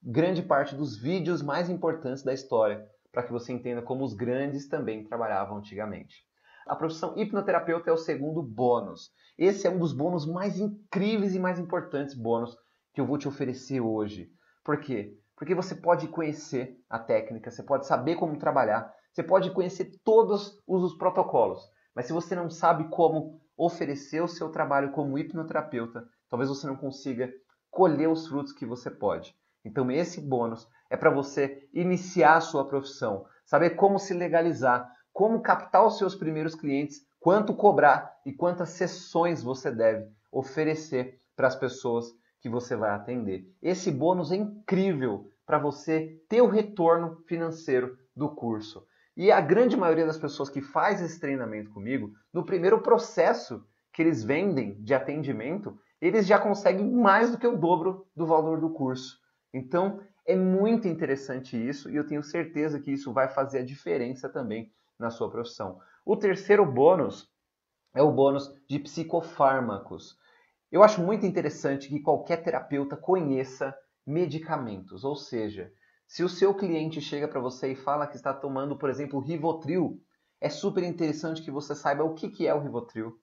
grande parte dos vídeos mais importantes da história para que você entenda como os grandes também trabalhavam antigamente. A profissão hipnoterapeuta é o segundo bônus. Esse é um dos bônus mais incríveis e mais importantes bônus que eu vou te oferecer hoje. Por quê? Porque você pode conhecer a técnica, você pode saber como trabalhar, você pode conhecer todos os protocolos. Mas se você não sabe como oferecer o seu trabalho como hipnoterapeuta, talvez você não consiga colher os frutos que você pode. Então esse bônus é para você iniciar a sua profissão, saber como se legalizar, como captar os seus primeiros clientes, quanto cobrar e quantas sessões você deve oferecer para as pessoas que você vai atender. Esse bônus é incrível para você ter o retorno financeiro do curso. E a grande maioria das pessoas que faz esse treinamento comigo, no primeiro processo que eles vendem de atendimento, eles já conseguem mais do que o dobro do valor do curso. Então, é muito interessante isso e eu tenho certeza que isso vai fazer a diferença também na sua profissão. O terceiro bônus é o bônus de psicofármacos. Eu acho muito interessante que qualquer terapeuta conheça medicamentos, ou seja, se o seu cliente chega para você e fala que está tomando, por exemplo, Rivotril, é super interessante que você saiba o que é o Rivotril,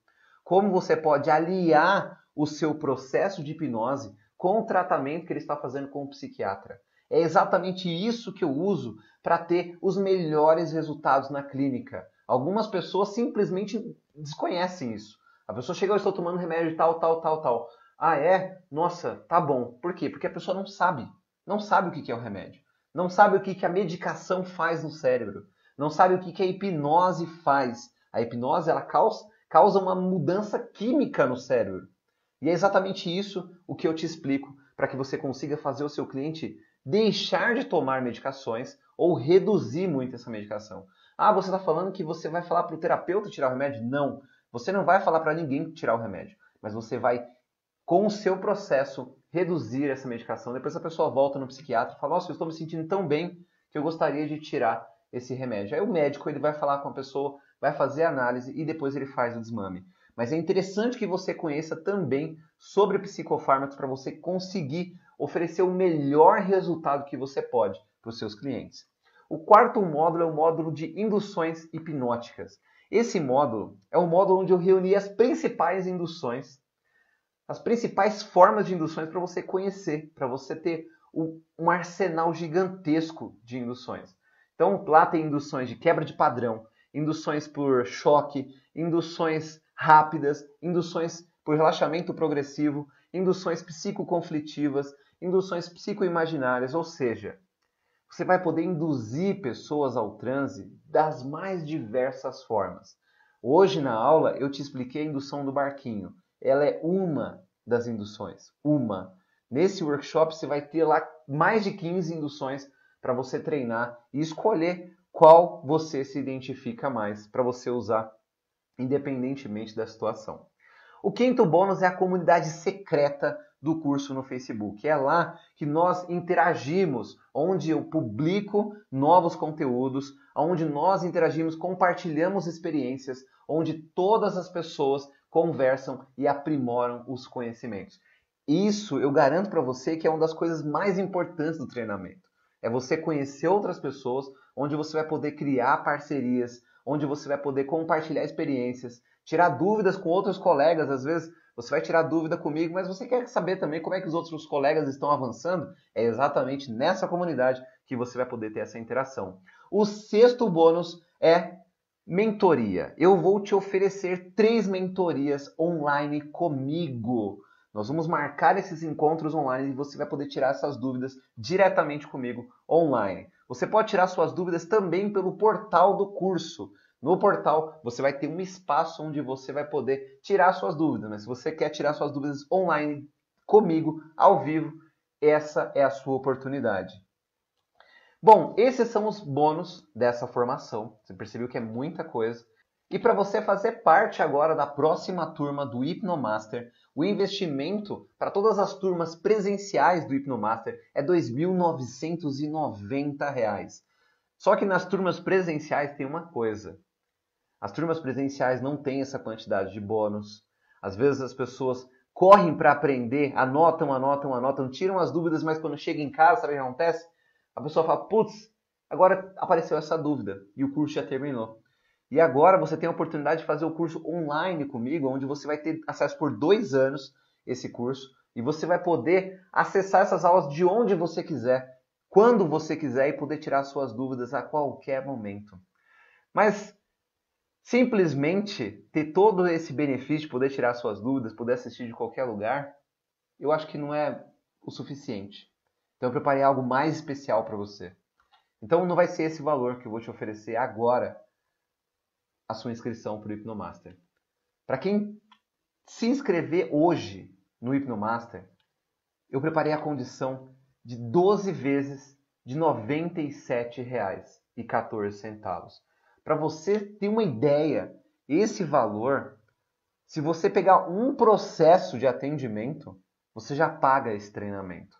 como você pode aliar o seu processo de hipnose com o tratamento que ele está fazendo com o psiquiatra. É exatamente isso que eu uso para ter os melhores resultados na clínica. Algumas pessoas simplesmente desconhecem isso. A pessoa chega, eu estou tomando remédio tal, tal, tal, tal. Ah, é? Nossa, tá bom. Por quê? Porque a pessoa não sabe. Não sabe o que é o remédio. Não sabe o que a medicação faz no cérebro. Não sabe o que a hipnose faz. A hipnose, ela causa uma mudança química no cérebro. E é exatamente isso o que eu te explico para que você consiga fazer o seu cliente deixar de tomar medicações ou reduzir muito essa medicação. Ah, você está falando que você vai falar para o terapeuta tirar o remédio? Não, você não vai falar para ninguém tirar o remédio, mas você vai, com o seu processo, reduzir essa medicação. Depois a pessoa volta no psiquiatra e fala, nossa, eu estou me sentindo tão bem que eu gostaria de tirar esse remédio. Aí o médico ele vai falar com a pessoa, vai fazer a análise e depois ele faz o desmame. Mas é interessante que você conheça também sobre psicofármacos para você conseguir oferecer o melhor resultado que você pode para os seus clientes. O quarto módulo é o módulo de induções hipnóticas. Esse módulo é o módulo onde eu reuni as principais induções, as principais formas de induções para você conhecer, para você ter um arsenal gigantesco de induções. Então lá tem induções de quebra de padrão, induções por choque, induções rápidas, induções por relaxamento progressivo, induções psicoconflitivas, induções psicoimaginárias, ou seja, você vai poder induzir pessoas ao transe das mais diversas formas. Hoje na aula eu te expliquei a indução do barquinho. Ela é uma das induções, uma. Nesse workshop você vai ter lá mais de 15 induções para você treinar e escolher qual você se identifica mais para você usar independentemente da situação. O quinto bônus é a comunidade secreta do curso no Facebook. É lá que nós interagimos, onde eu publico novos conteúdos, onde nós interagimos, compartilhamos experiências, onde todas as pessoas conversam e aprimoram os conhecimentos. Isso eu garanto para você que é uma das coisas mais importantes do treinamento. É você conhecer outras pessoas, onde você vai poder criar parcerias, onde você vai poder compartilhar experiências, tirar dúvidas com outros colegas. Às vezes você vai tirar dúvida comigo, mas você quer saber também como é que os outros colegas estão avançando? É exatamente nessa comunidade que você vai poder ter essa interação. O sexto bônus é mentoria. Eu vou te oferecer 3 mentorias online comigo. Nós vamos marcar esses encontros online e você vai poder tirar essas dúvidas diretamente comigo online. Você pode tirar suas dúvidas também pelo portal do curso. No portal você vai ter um espaço onde você vai poder tirar suas dúvidas. Mas se você quer tirar suas dúvidas online comigo, ao vivo, essa é a sua oportunidade. Bom, esses são os bônus dessa formação. Você percebeu que é muita coisa. E para você fazer parte agora da próxima turma do Hipnomaster, o investimento para todas as turmas presenciais do Hipnomaster é R$ 2.990. Só que nas turmas presenciais tem uma coisa. As turmas presenciais não têm essa quantidade de bônus. Às vezes as pessoas correm para aprender, anotam, tiram as dúvidas, mas quando chega em casa, sabe o que acontece? A pessoa fala, putz, agora apareceu essa dúvida e o curso já terminou. E agora você tem a oportunidade de fazer o curso online comigo, onde você vai ter acesso por 2 anos esse curso e você vai poder acessar essas aulas de onde você quiser, quando você quiser e poder tirar suas dúvidas a qualquer momento. Mas simplesmente ter todo esse benefício de poder tirar suas dúvidas, poder assistir de qualquer lugar, eu acho que não é o suficiente. Então eu preparei algo mais especial para você. Então não vai ser esse valor que eu vou te oferecer agora a sua inscrição para o Hipnomaster. Para quem se inscrever hoje no Hipnomaster, eu preparei a condição de 12 vezes de R$ 97,14. Para você ter uma ideia, esse valor, se você pegar um processo de atendimento, você já paga esse treinamento.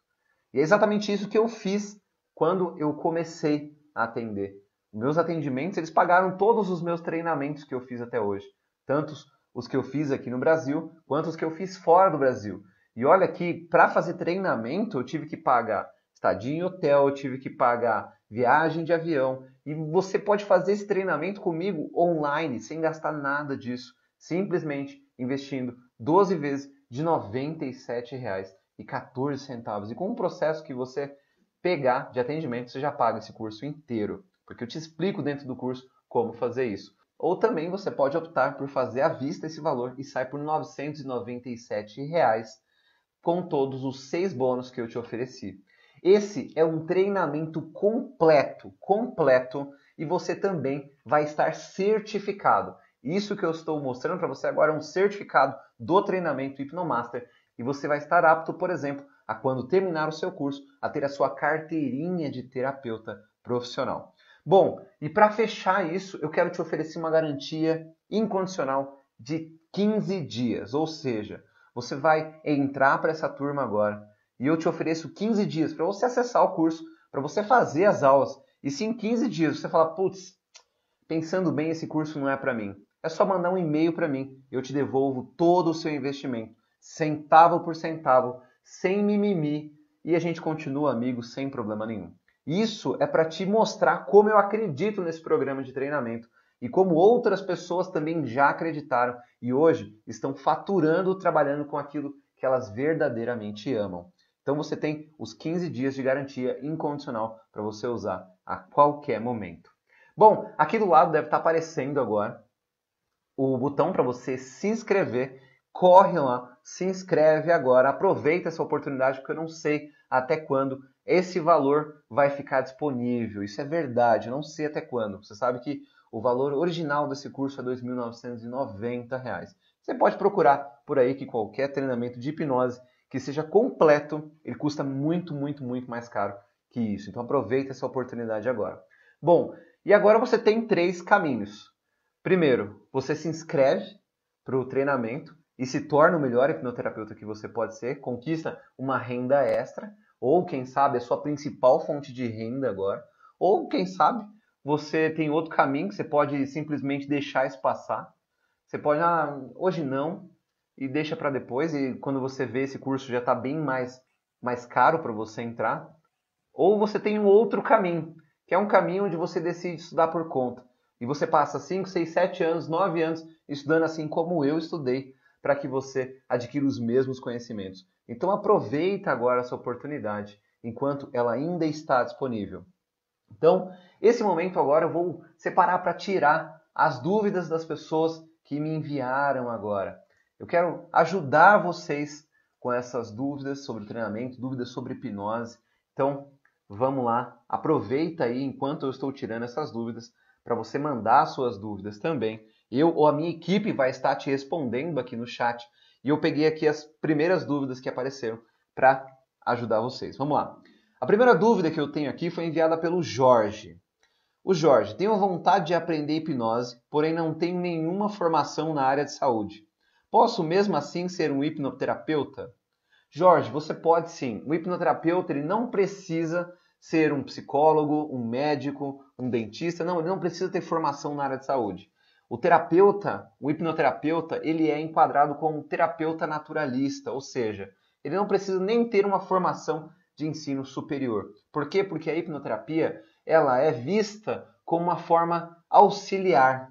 E é exatamente isso que eu fiz quando eu comecei a atender. Meus atendimentos, eles pagaram todos os meus treinamentos que eu fiz até hoje. Tanto os que eu fiz aqui no Brasil, quanto os que eu fiz fora do Brasil. E olha que para fazer treinamento eu tive que pagar estadia em hotel, eu tive que pagar viagem de avião. E você pode fazer esse treinamento comigo online, sem gastar nada disso. Simplesmente investindo 12 vezes de R$ 97,14. E com um processo que você pegar de atendimento, você já paga esse curso inteiro. Porque eu te explico dentro do curso como fazer isso. Ou também você pode optar por fazer à vista esse valor e sai por R$ 997 com todos os 6 bônus que eu te ofereci. Esse é um treinamento completo, e você também vai estar certificado. Isso que eu estou mostrando para você agora é um certificado do treinamento Hipnomaster e você vai estar apto, por exemplo, a quando terminar o seu curso, a ter a sua carteirinha de terapeuta profissional. Bom, e para fechar isso, eu quero te oferecer uma garantia incondicional de 15 dias, ou seja, você vai entrar para essa turma agora e eu te ofereço 15 dias para você acessar o curso, para você fazer as aulas. E se em 15 dias você falar, putz, pensando bem, esse curso não é para mim, é só mandar um e-mail para mim, eu te devolvo todo o seu investimento, centavo por centavo, sem mimimi, e a gente continua amigo sem problema nenhum. Isso é para te mostrar como eu acredito nesse programa de treinamento e como outras pessoas também já acreditaram e hoje estão faturando, trabalhando com aquilo que elas verdadeiramente amam. Então você tem os 15 dias de garantia incondicional para você usar a qualquer momento. Bom, aqui do lado deve estar aparecendo agora o botão para você se inscrever. Corre lá, se inscreve agora, aproveita essa oportunidade porque eu não sei até quando esse valor vai ficar disponível. Isso é verdade, eu não sei até quando. Você sabe que o valor original desse curso é R$ 2.990. Você pode procurar por aí que qualquer treinamento de hipnose que seja completo, ele custa muito mais caro que isso. Então aproveita essa oportunidade agora. Bom, e agora você tem 3 caminhos. Primeiro, você se inscreve para o treinamento e se torna o melhor hipnoterapeuta que você pode ser, conquista uma renda extra, ou quem sabe a sua principal fonte de renda agora, ou quem sabe você tem outro caminho que você pode simplesmente deixar isso passar. Você pode, hoje não, e deixa para depois, e quando você vê esse curso já está bem mais caro para você entrar. Ou você tem um outro caminho, que é um caminho onde você decide estudar por conta. E você passa 5, 6, 7 anos, 9 anos estudando assim como eu estudei, para que você adquira os mesmos conhecimentos. Então aproveita agora essa oportunidade, enquanto ela ainda está disponível. Então, esse momento agora eu vou separar para tirar as dúvidas das pessoas que me enviaram agora. Eu quero ajudar vocês com essas dúvidas sobre o treinamento, dúvidas sobre hipnose. Então, vamos lá, aproveita aí enquanto eu estou tirando essas dúvidas para você mandar suas dúvidas também. Eu ou a minha equipe vai estar te respondendo aqui no chat e eu peguei aqui as primeiras dúvidas que apareceram para ajudar vocês. Vamos lá. A primeira dúvida que eu tenho aqui foi enviada pelo Jorge. O Jorge, tenho vontade de aprender hipnose, porém não tenho nenhuma formação na área de saúde. Posso mesmo assim ser um hipnoterapeuta? Jorge, você pode sim. O hipnoterapeuta ele não precisa ser um psicólogo, um médico, um dentista. Não, ele não precisa ter formação na área de saúde. O terapeuta, o hipnoterapeuta, ele é enquadrado como terapeuta naturalista, ou seja, ele não precisa nem ter uma formação de ensino superior. Por quê? Porque a hipnoterapia ela é vista como uma forma auxiliar.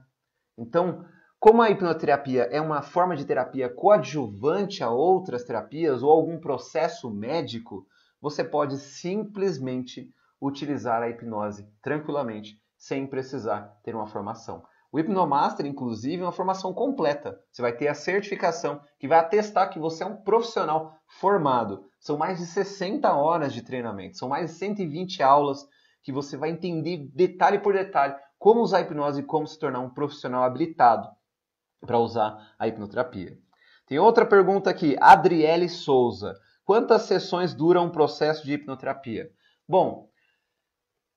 Então, como a hipnoterapia é uma forma de terapia coadjuvante a outras terapias ou algum processo médico, você pode simplesmente utilizar a hipnose tranquilamente, sem precisar ter uma formação. O Hipnomaster, inclusive, é uma formação completa. Você vai ter a certificação que vai atestar que você é um profissional formado. São mais de 60 horas de treinamento, são mais de 120 aulas que você vai entender detalhe por detalhe como usar a hipnose e como se tornar um profissional habilitado para usar a hipnoterapia. Tem outra pergunta aqui, Adriele Souza. Quantas sessões dura um processo de hipnoterapia? Bom,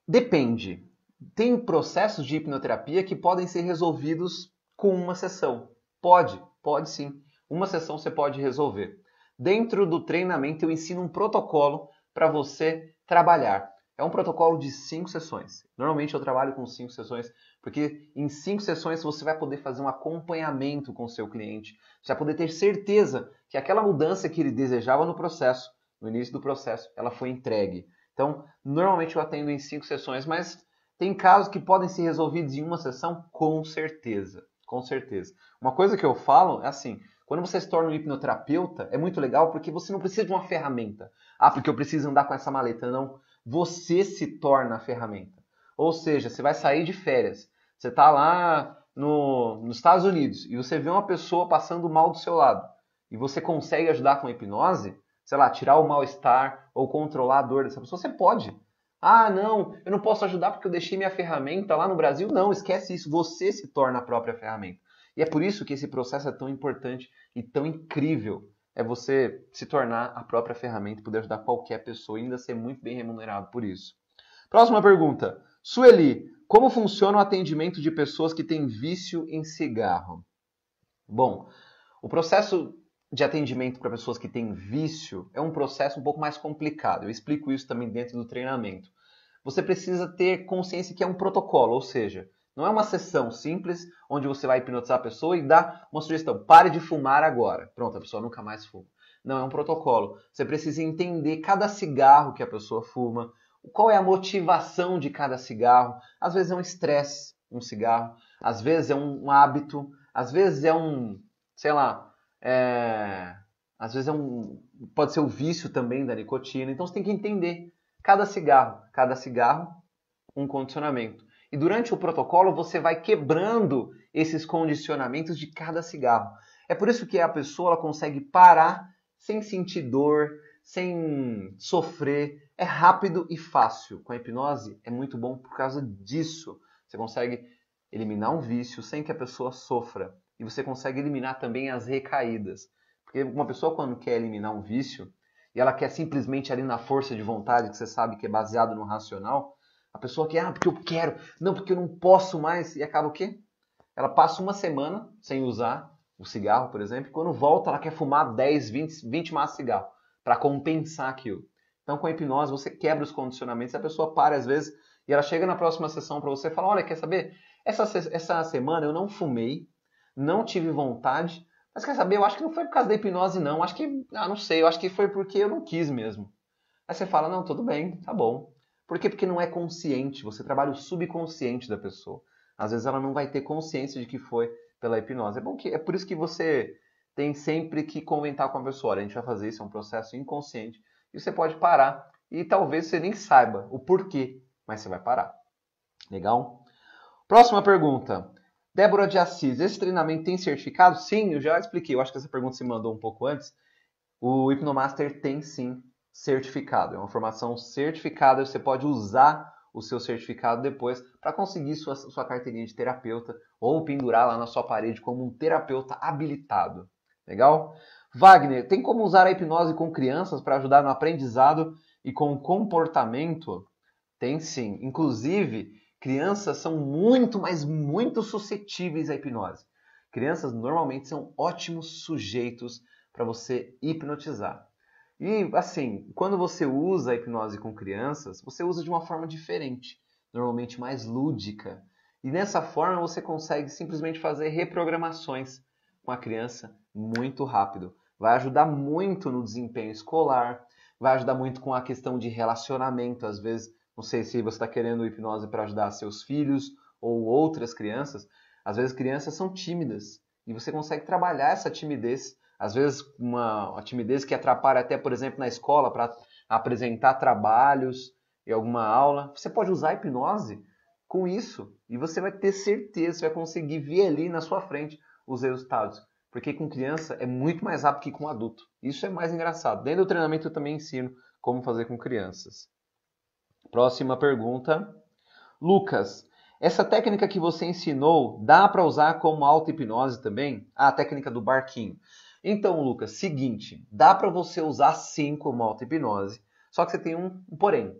depende. Tem processos de hipnoterapia que podem ser resolvidos com uma sessão. Pode sim. Uma sessão você pode resolver. Dentro do treinamento eu ensino um protocolo para você trabalhar. É um protocolo de 5 sessões. Normalmente eu trabalho com 5 sessões, porque em 5 sessões você vai poder fazer um acompanhamento com o seu cliente. Você vai poder ter certeza que aquela mudança que ele desejava no processo, no início do processo, ela foi entregue. Então, normalmente eu atendo em 5 sessões, mas tem casos que podem ser resolvidos em uma sessão, com certeza. Com certeza. Uma coisa que eu falo é assim, quando você se torna um hipnoterapeuta, é muito legal porque você não precisa de uma ferramenta. Ah, porque eu preciso andar com essa maleta. Não. Você se torna a ferramenta. Ou seja, você vai sair de férias. Você está lá nos Estados Unidos e você vê uma pessoa passando mal do seu lado. E você consegue ajudar com a hipnose, sei lá, tirar o mal-estar ou controlar a dor dessa pessoa. Você pode. Ah, não, eu não posso ajudar porque eu deixei minha ferramenta lá no Brasil. Não, esquece isso. Você se torna a própria ferramenta. E é por isso que esse processo é tão importante e tão incrível. É você se tornar a própria ferramenta e poder ajudar qualquer pessoa e ainda ser muito bem remunerado por isso. Próxima pergunta. Sueli, como funciona o atendimento de pessoas que têm vício em cigarro? Bom, o processo de atendimento para pessoas que têm vício é um processo um pouco mais complicado. Eu explico isso também dentro do treinamento. Você precisa ter consciência que é um protocolo, ou seja, não é uma sessão simples onde você vai hipnotizar a pessoa e dar uma sugestão. Pare de fumar agora. Pronto, a pessoa nunca mais fuma. Não, é um protocolo. Você precisa entender cada cigarro que a pessoa fuma, qual é a motivação de cada cigarro. Às vezes é um estresse, um cigarro. Às vezes é um hábito. Às vezes é sei lá, às vezes pode ser o vício também da nicotina. Então você tem que entender cada cigarro, um condicionamento. E durante o protocolo você vai quebrando esses condicionamentos de cada cigarro. É por isso que a pessoa ela consegue parar sem sentir dor, sem sofrer. É rápido e fácil. Com a hipnose é muito bom por causa disso. Você consegue eliminar um vício sem que a pessoa sofra. E você consegue eliminar também as recaídas. Porque uma pessoa quando quer eliminar um vício, e ela quer simplesmente ali na força de vontade, que você sabe que é baseado no racional, a pessoa quer, porque eu quero, não, porque eu não posso mais, e acaba o quê? Ela passa uma semana sem usar o cigarro, por exemplo, e quando volta ela quer fumar 10, 20 maços de cigarro, para compensar aquilo. Então com a hipnose você quebra os condicionamentos, a pessoa para às vezes, e ela chega na próxima sessão para você e fala, olha, quer saber? Essa semana eu não fumei, não tive vontade, mas quer saber, eu acho que não foi por causa da hipnose não, acho que, não sei, eu acho que foi porque eu não quis mesmo. Aí você fala, não, tudo bem, tá bom. Por quê? Porque não é consciente, você trabalha o subconsciente da pessoa. Às vezes ela não vai ter consciência de que foi pela hipnose. É por isso que você tem sempre que comentar com a pessoa, olha, a gente vai fazer isso, é um processo inconsciente, e você pode parar, e talvez você nem saiba o porquê, mas você vai parar. Legal? Próxima pergunta. Débora de Assis, esse treinamento tem certificado? Sim, eu já expliquei, eu acho que essa pergunta se mandou um pouco antes. O Hipnomaster tem sim certificado, é uma formação certificada, você pode usar o seu certificado depois para conseguir sua carteirinha de terapeuta ou pendurar lá na sua parede como um terapeuta habilitado. Legal? Wagner, tem como usar a hipnose com crianças para ajudar no aprendizado e com o comportamento? Tem sim. Inclusive, crianças são muito, mas muito suscetíveis à hipnose. Crianças normalmente são ótimos sujeitos para você hipnotizar. E assim, quando você usa a hipnose com crianças, você usa de uma forma diferente, normalmente mais lúdica. E nessa forma você consegue simplesmente fazer reprogramações com a criança muito rápido. Vai ajudar muito no desempenho escolar, vai ajudar muito com a questão de relacionamento. Às vezes, não sei se você está querendo hipnose para ajudar seus filhos ou outras crianças. Às vezes crianças são tímidas e você consegue trabalhar essa timidez. Às vezes uma timidez que atrapalha até, por exemplo, na escola para apresentar trabalhos em alguma aula. Você pode usar a hipnose com isso e você vai ter certeza, você vai conseguir ver ali na sua frente os resultados. Porque com criança é muito mais rápido que com adulto. Isso é mais engraçado. Dentro do treinamento eu também ensino como fazer com crianças. Próxima pergunta. Lucas, essa técnica que você ensinou dá para usar como auto-hipnose também? Ah, a técnica do barquinho. Então, Lucas, seguinte, dá para você usar sim como auto-hipnose, só que você tem um porém.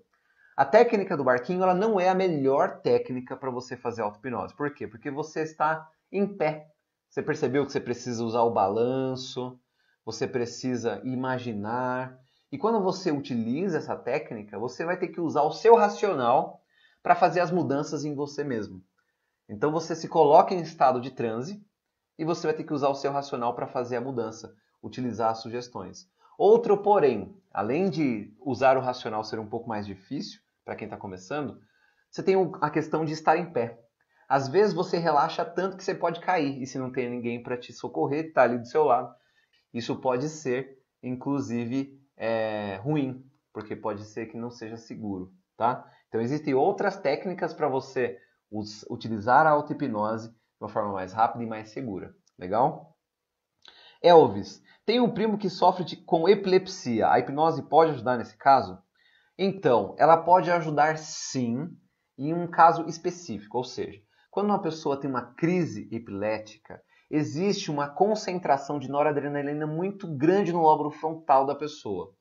A técnica do barquinho ela não é a melhor técnica para você fazer auto-hipnose. Por quê? Porque você está em pé. Você percebeu que você precisa usar o balanço, você precisa imaginar. E quando você utiliza essa técnica, você vai ter que usar o seu racional para fazer as mudanças em você mesmo. Então você se coloca em estado de transe e você vai ter que usar o seu racional para fazer a mudança, utilizar as sugestões. Outro porém, além de usar o racional ser um pouco mais difícil para quem está começando, você tem a questão de estar em pé. Às vezes você relaxa tanto que você pode cair e se não tem ninguém para te socorrer, está ali do seu lado. Isso pode ser, inclusive, ruim, porque pode ser que não seja seguro, tá? Então existem outras técnicas para você utilizar a auto-hipnose de uma forma mais rápida e mais segura. Legal? Elvis, tem um primo que sofre com epilepsia. A hipnose pode ajudar nesse caso? Então, ela pode ajudar sim, em um caso específico. Ou seja, quando uma pessoa tem uma crise epilética, existe uma concentração de noradrenalina muito grande no lóbulo frontal da pessoa.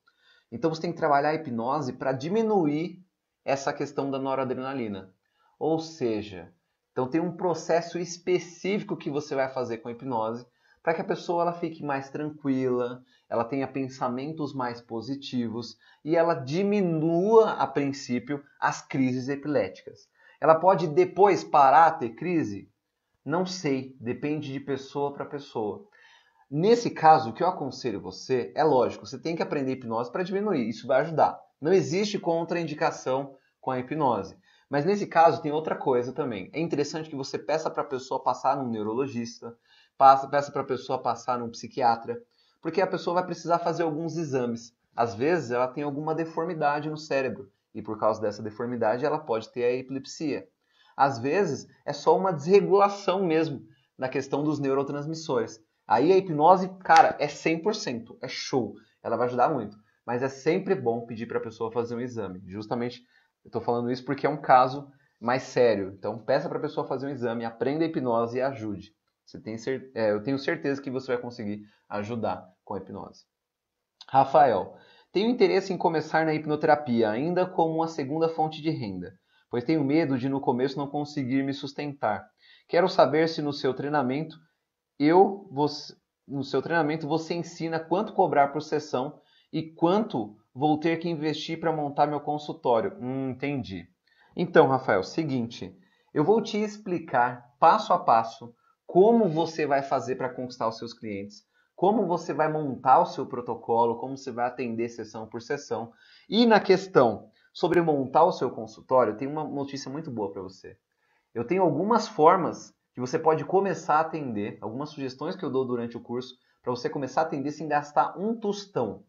Então você tem que trabalhar a hipnose para diminuir essa questão da noradrenalina. Ou seja, então tem um processo específico que você vai fazer com a hipnose para que a pessoa ela fique mais tranquila, ela tenha pensamentos mais positivos e ela diminua, a princípio, as crises epiléticas. Ela pode depois parar a ter crise? Não sei, depende de pessoa para pessoa. Nesse caso, o que eu aconselho você é lógico, você tem que aprender hipnose para diminuir, isso vai ajudar. Não existe contraindicação com a hipnose. Mas nesse caso tem outra coisa também. É interessante que você peça para a pessoa passar num neurologista, peça para a pessoa passar num psiquiatra, porque a pessoa vai precisar fazer alguns exames. Às vezes ela tem alguma deformidade no cérebro e por causa dessa deformidade ela pode ter a epilepsia. Às vezes é só uma desregulação mesmo na questão dos neurotransmissores. Aí a hipnose, cara, é 100%, é show. Ela vai ajudar muito. Mas é sempre bom pedir para a pessoa fazer um exame. Justamente, eu estou falando isso porque é um caso mais sério. Então, peça para a pessoa fazer um exame, aprenda a hipnose e ajude. Eu tenho certeza que você vai conseguir ajudar com a hipnose. Rafael, tenho interesse em começar na hipnoterapia, ainda como uma segunda fonte de renda, pois tenho medo de no começo não conseguir me sustentar. Quero saber se no seu treinamento você ensina quanto cobrar por sessão e quanto vou ter que investir para montar meu consultório. Entendi. Então, Rafael, seguinte, eu vou te explicar passo a passo como você vai fazer para conquistar os seus clientes, como você vai montar o seu protocolo, como você vai atender sessão por sessão. E na questão sobre montar o seu consultório, tem uma notícia muito boa para você. Eu tenho algumas formas que você pode começar a atender, algumas sugestões que eu dou durante o curso, para você começar a atender sem gastar um tostão.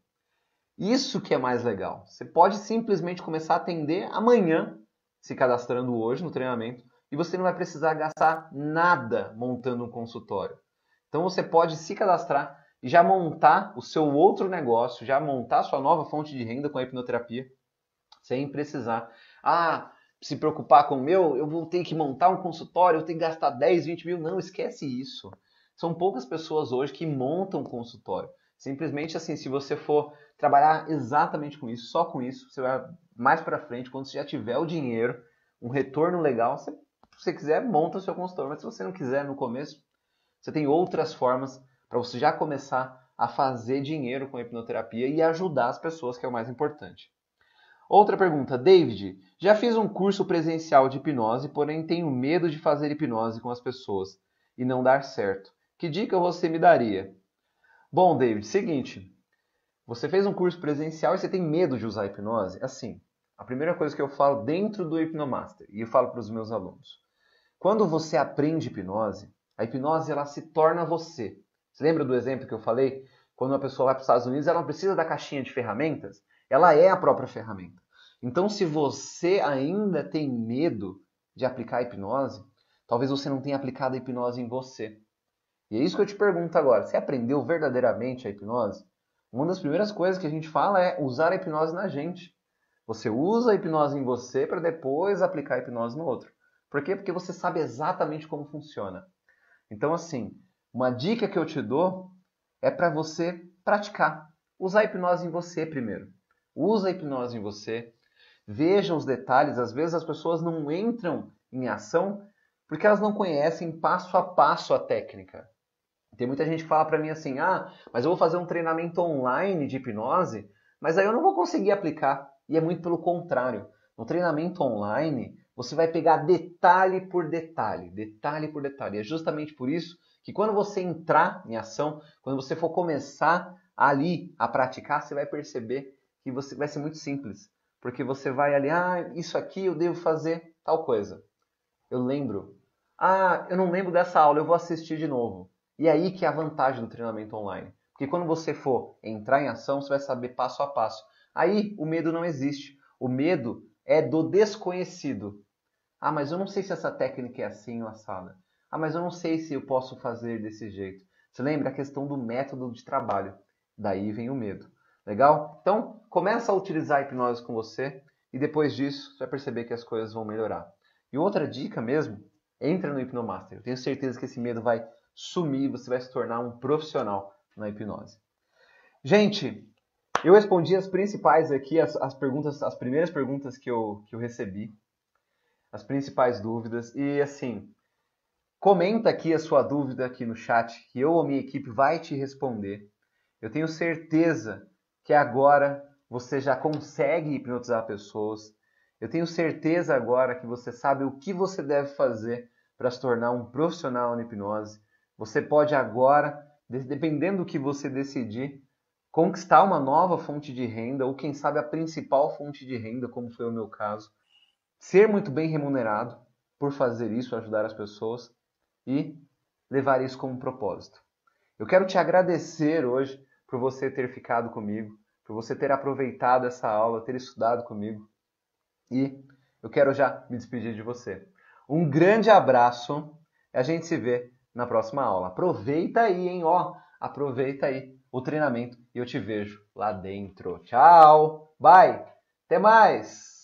Isso que é mais legal. Você pode simplesmente começar a atender amanhã, se cadastrando hoje no treinamento, e você não vai precisar gastar nada montando um consultório. Então você pode se cadastrar e já montar o seu outro negócio, já montar a sua nova fonte de renda com a hipnoterapia, sem precisar se preocupar com o meu, eu vou ter que montar um consultório, eu tenho que gastar 10, 20 mil. Não, esquece isso. São poucas pessoas hoje que montam um consultório. Simplesmente assim, se você for trabalhar exatamente com isso, só com isso, você vai mais para frente, quando você já tiver o dinheiro, um retorno legal, se você quiser, monta o seu consultório. Mas se você não quiser no começo, você tem outras formas para você já começar a fazer dinheiro com a hipnoterapia e ajudar as pessoas, que é o mais importante. Outra pergunta, David, já fiz um curso presencial de hipnose, porém tenho medo de fazer hipnose com as pessoas e não dar certo. Que dica você me daria? Bom, David, seguinte, você fez um curso presencial e você tem medo de usar hipnose? Assim, a primeira coisa que eu falo dentro do Hipnomaster, e eu falo para os meus alunos, quando você aprende hipnose, a hipnose ela se torna você. Você lembra do exemplo que eu falei? Quando uma pessoa vai para os Estados Unidos, ela não precisa da caixinha de ferramentas, ela é a própria ferramenta. Então, se você ainda tem medo de aplicar a hipnose, talvez você não tenha aplicado a hipnose em você. E é isso que eu te pergunto agora. Você aprendeu verdadeiramente a hipnose? Uma das primeiras coisas que a gente fala é usar a hipnose na gente. Você usa a hipnose em você para depois aplicar a hipnose no outro. Por quê? Porque você sabe exatamente como funciona. Então, assim, uma dica que eu te dou é para você praticar. Usar a hipnose em você primeiro. Usa a hipnose em você. Veja os detalhes. Às vezes as pessoas não entram em ação porque elas não conhecem passo a passo a técnica. Tem muita gente que fala para mim assim, mas eu vou fazer um treinamento online de hipnose, mas aí eu não vou conseguir aplicar. E é muito pelo contrário. No treinamento online, você vai pegar detalhe por detalhe, detalhe por detalhe. E é justamente por isso que quando você entrar em ação, quando você for começar ali a praticar, você vai perceber que vai ser muito simples. Porque você vai ali, isso aqui eu devo fazer tal coisa. Eu lembro. Eu não lembro dessa aula, eu vou assistir de novo. E aí que é a vantagem do treinamento online. Porque quando você for entrar em ação, você vai saber passo a passo. Aí o medo não existe. O medo é do desconhecido. Mas eu não sei se essa técnica é assim ou assada. Mas eu não sei se eu posso fazer desse jeito. Você lembra a questão do método de trabalho? Daí vem o medo. Legal? Então, começa a utilizar a hipnose com você e depois disso você vai perceber que as coisas vão melhorar. E outra dica mesmo, entra no Hipnomaster. Eu tenho certeza que esse medo vai sumir e você vai se tornar um profissional na hipnose. Gente, eu respondi as principais aqui, as primeiras perguntas que eu recebi, as principais dúvidas. E assim, comenta aqui a sua dúvida aqui no chat, que eu ou minha equipe vai te responder. Eu tenho certeza que agora você já consegue hipnotizar pessoas. Eu tenho certeza agora que você sabe o que você deve fazer para se tornar um profissional na hipnose. Você pode agora, dependendo do que você decidir, conquistar uma nova fonte de renda, ou quem sabe a principal fonte de renda, como foi o meu caso. Ser muito bem remunerado por fazer isso, ajudar as pessoas e levar isso como propósito. Eu quero te agradecer hoje por você ter ficado comigo, por você ter aproveitado essa aula, ter estudado comigo. E eu quero já me despedir de você. Um grande abraço e a gente se vê na próxima aula. Aproveita aí, hein? Aproveita aí o treinamento e eu te vejo lá dentro. Tchau! Bye! Até mais!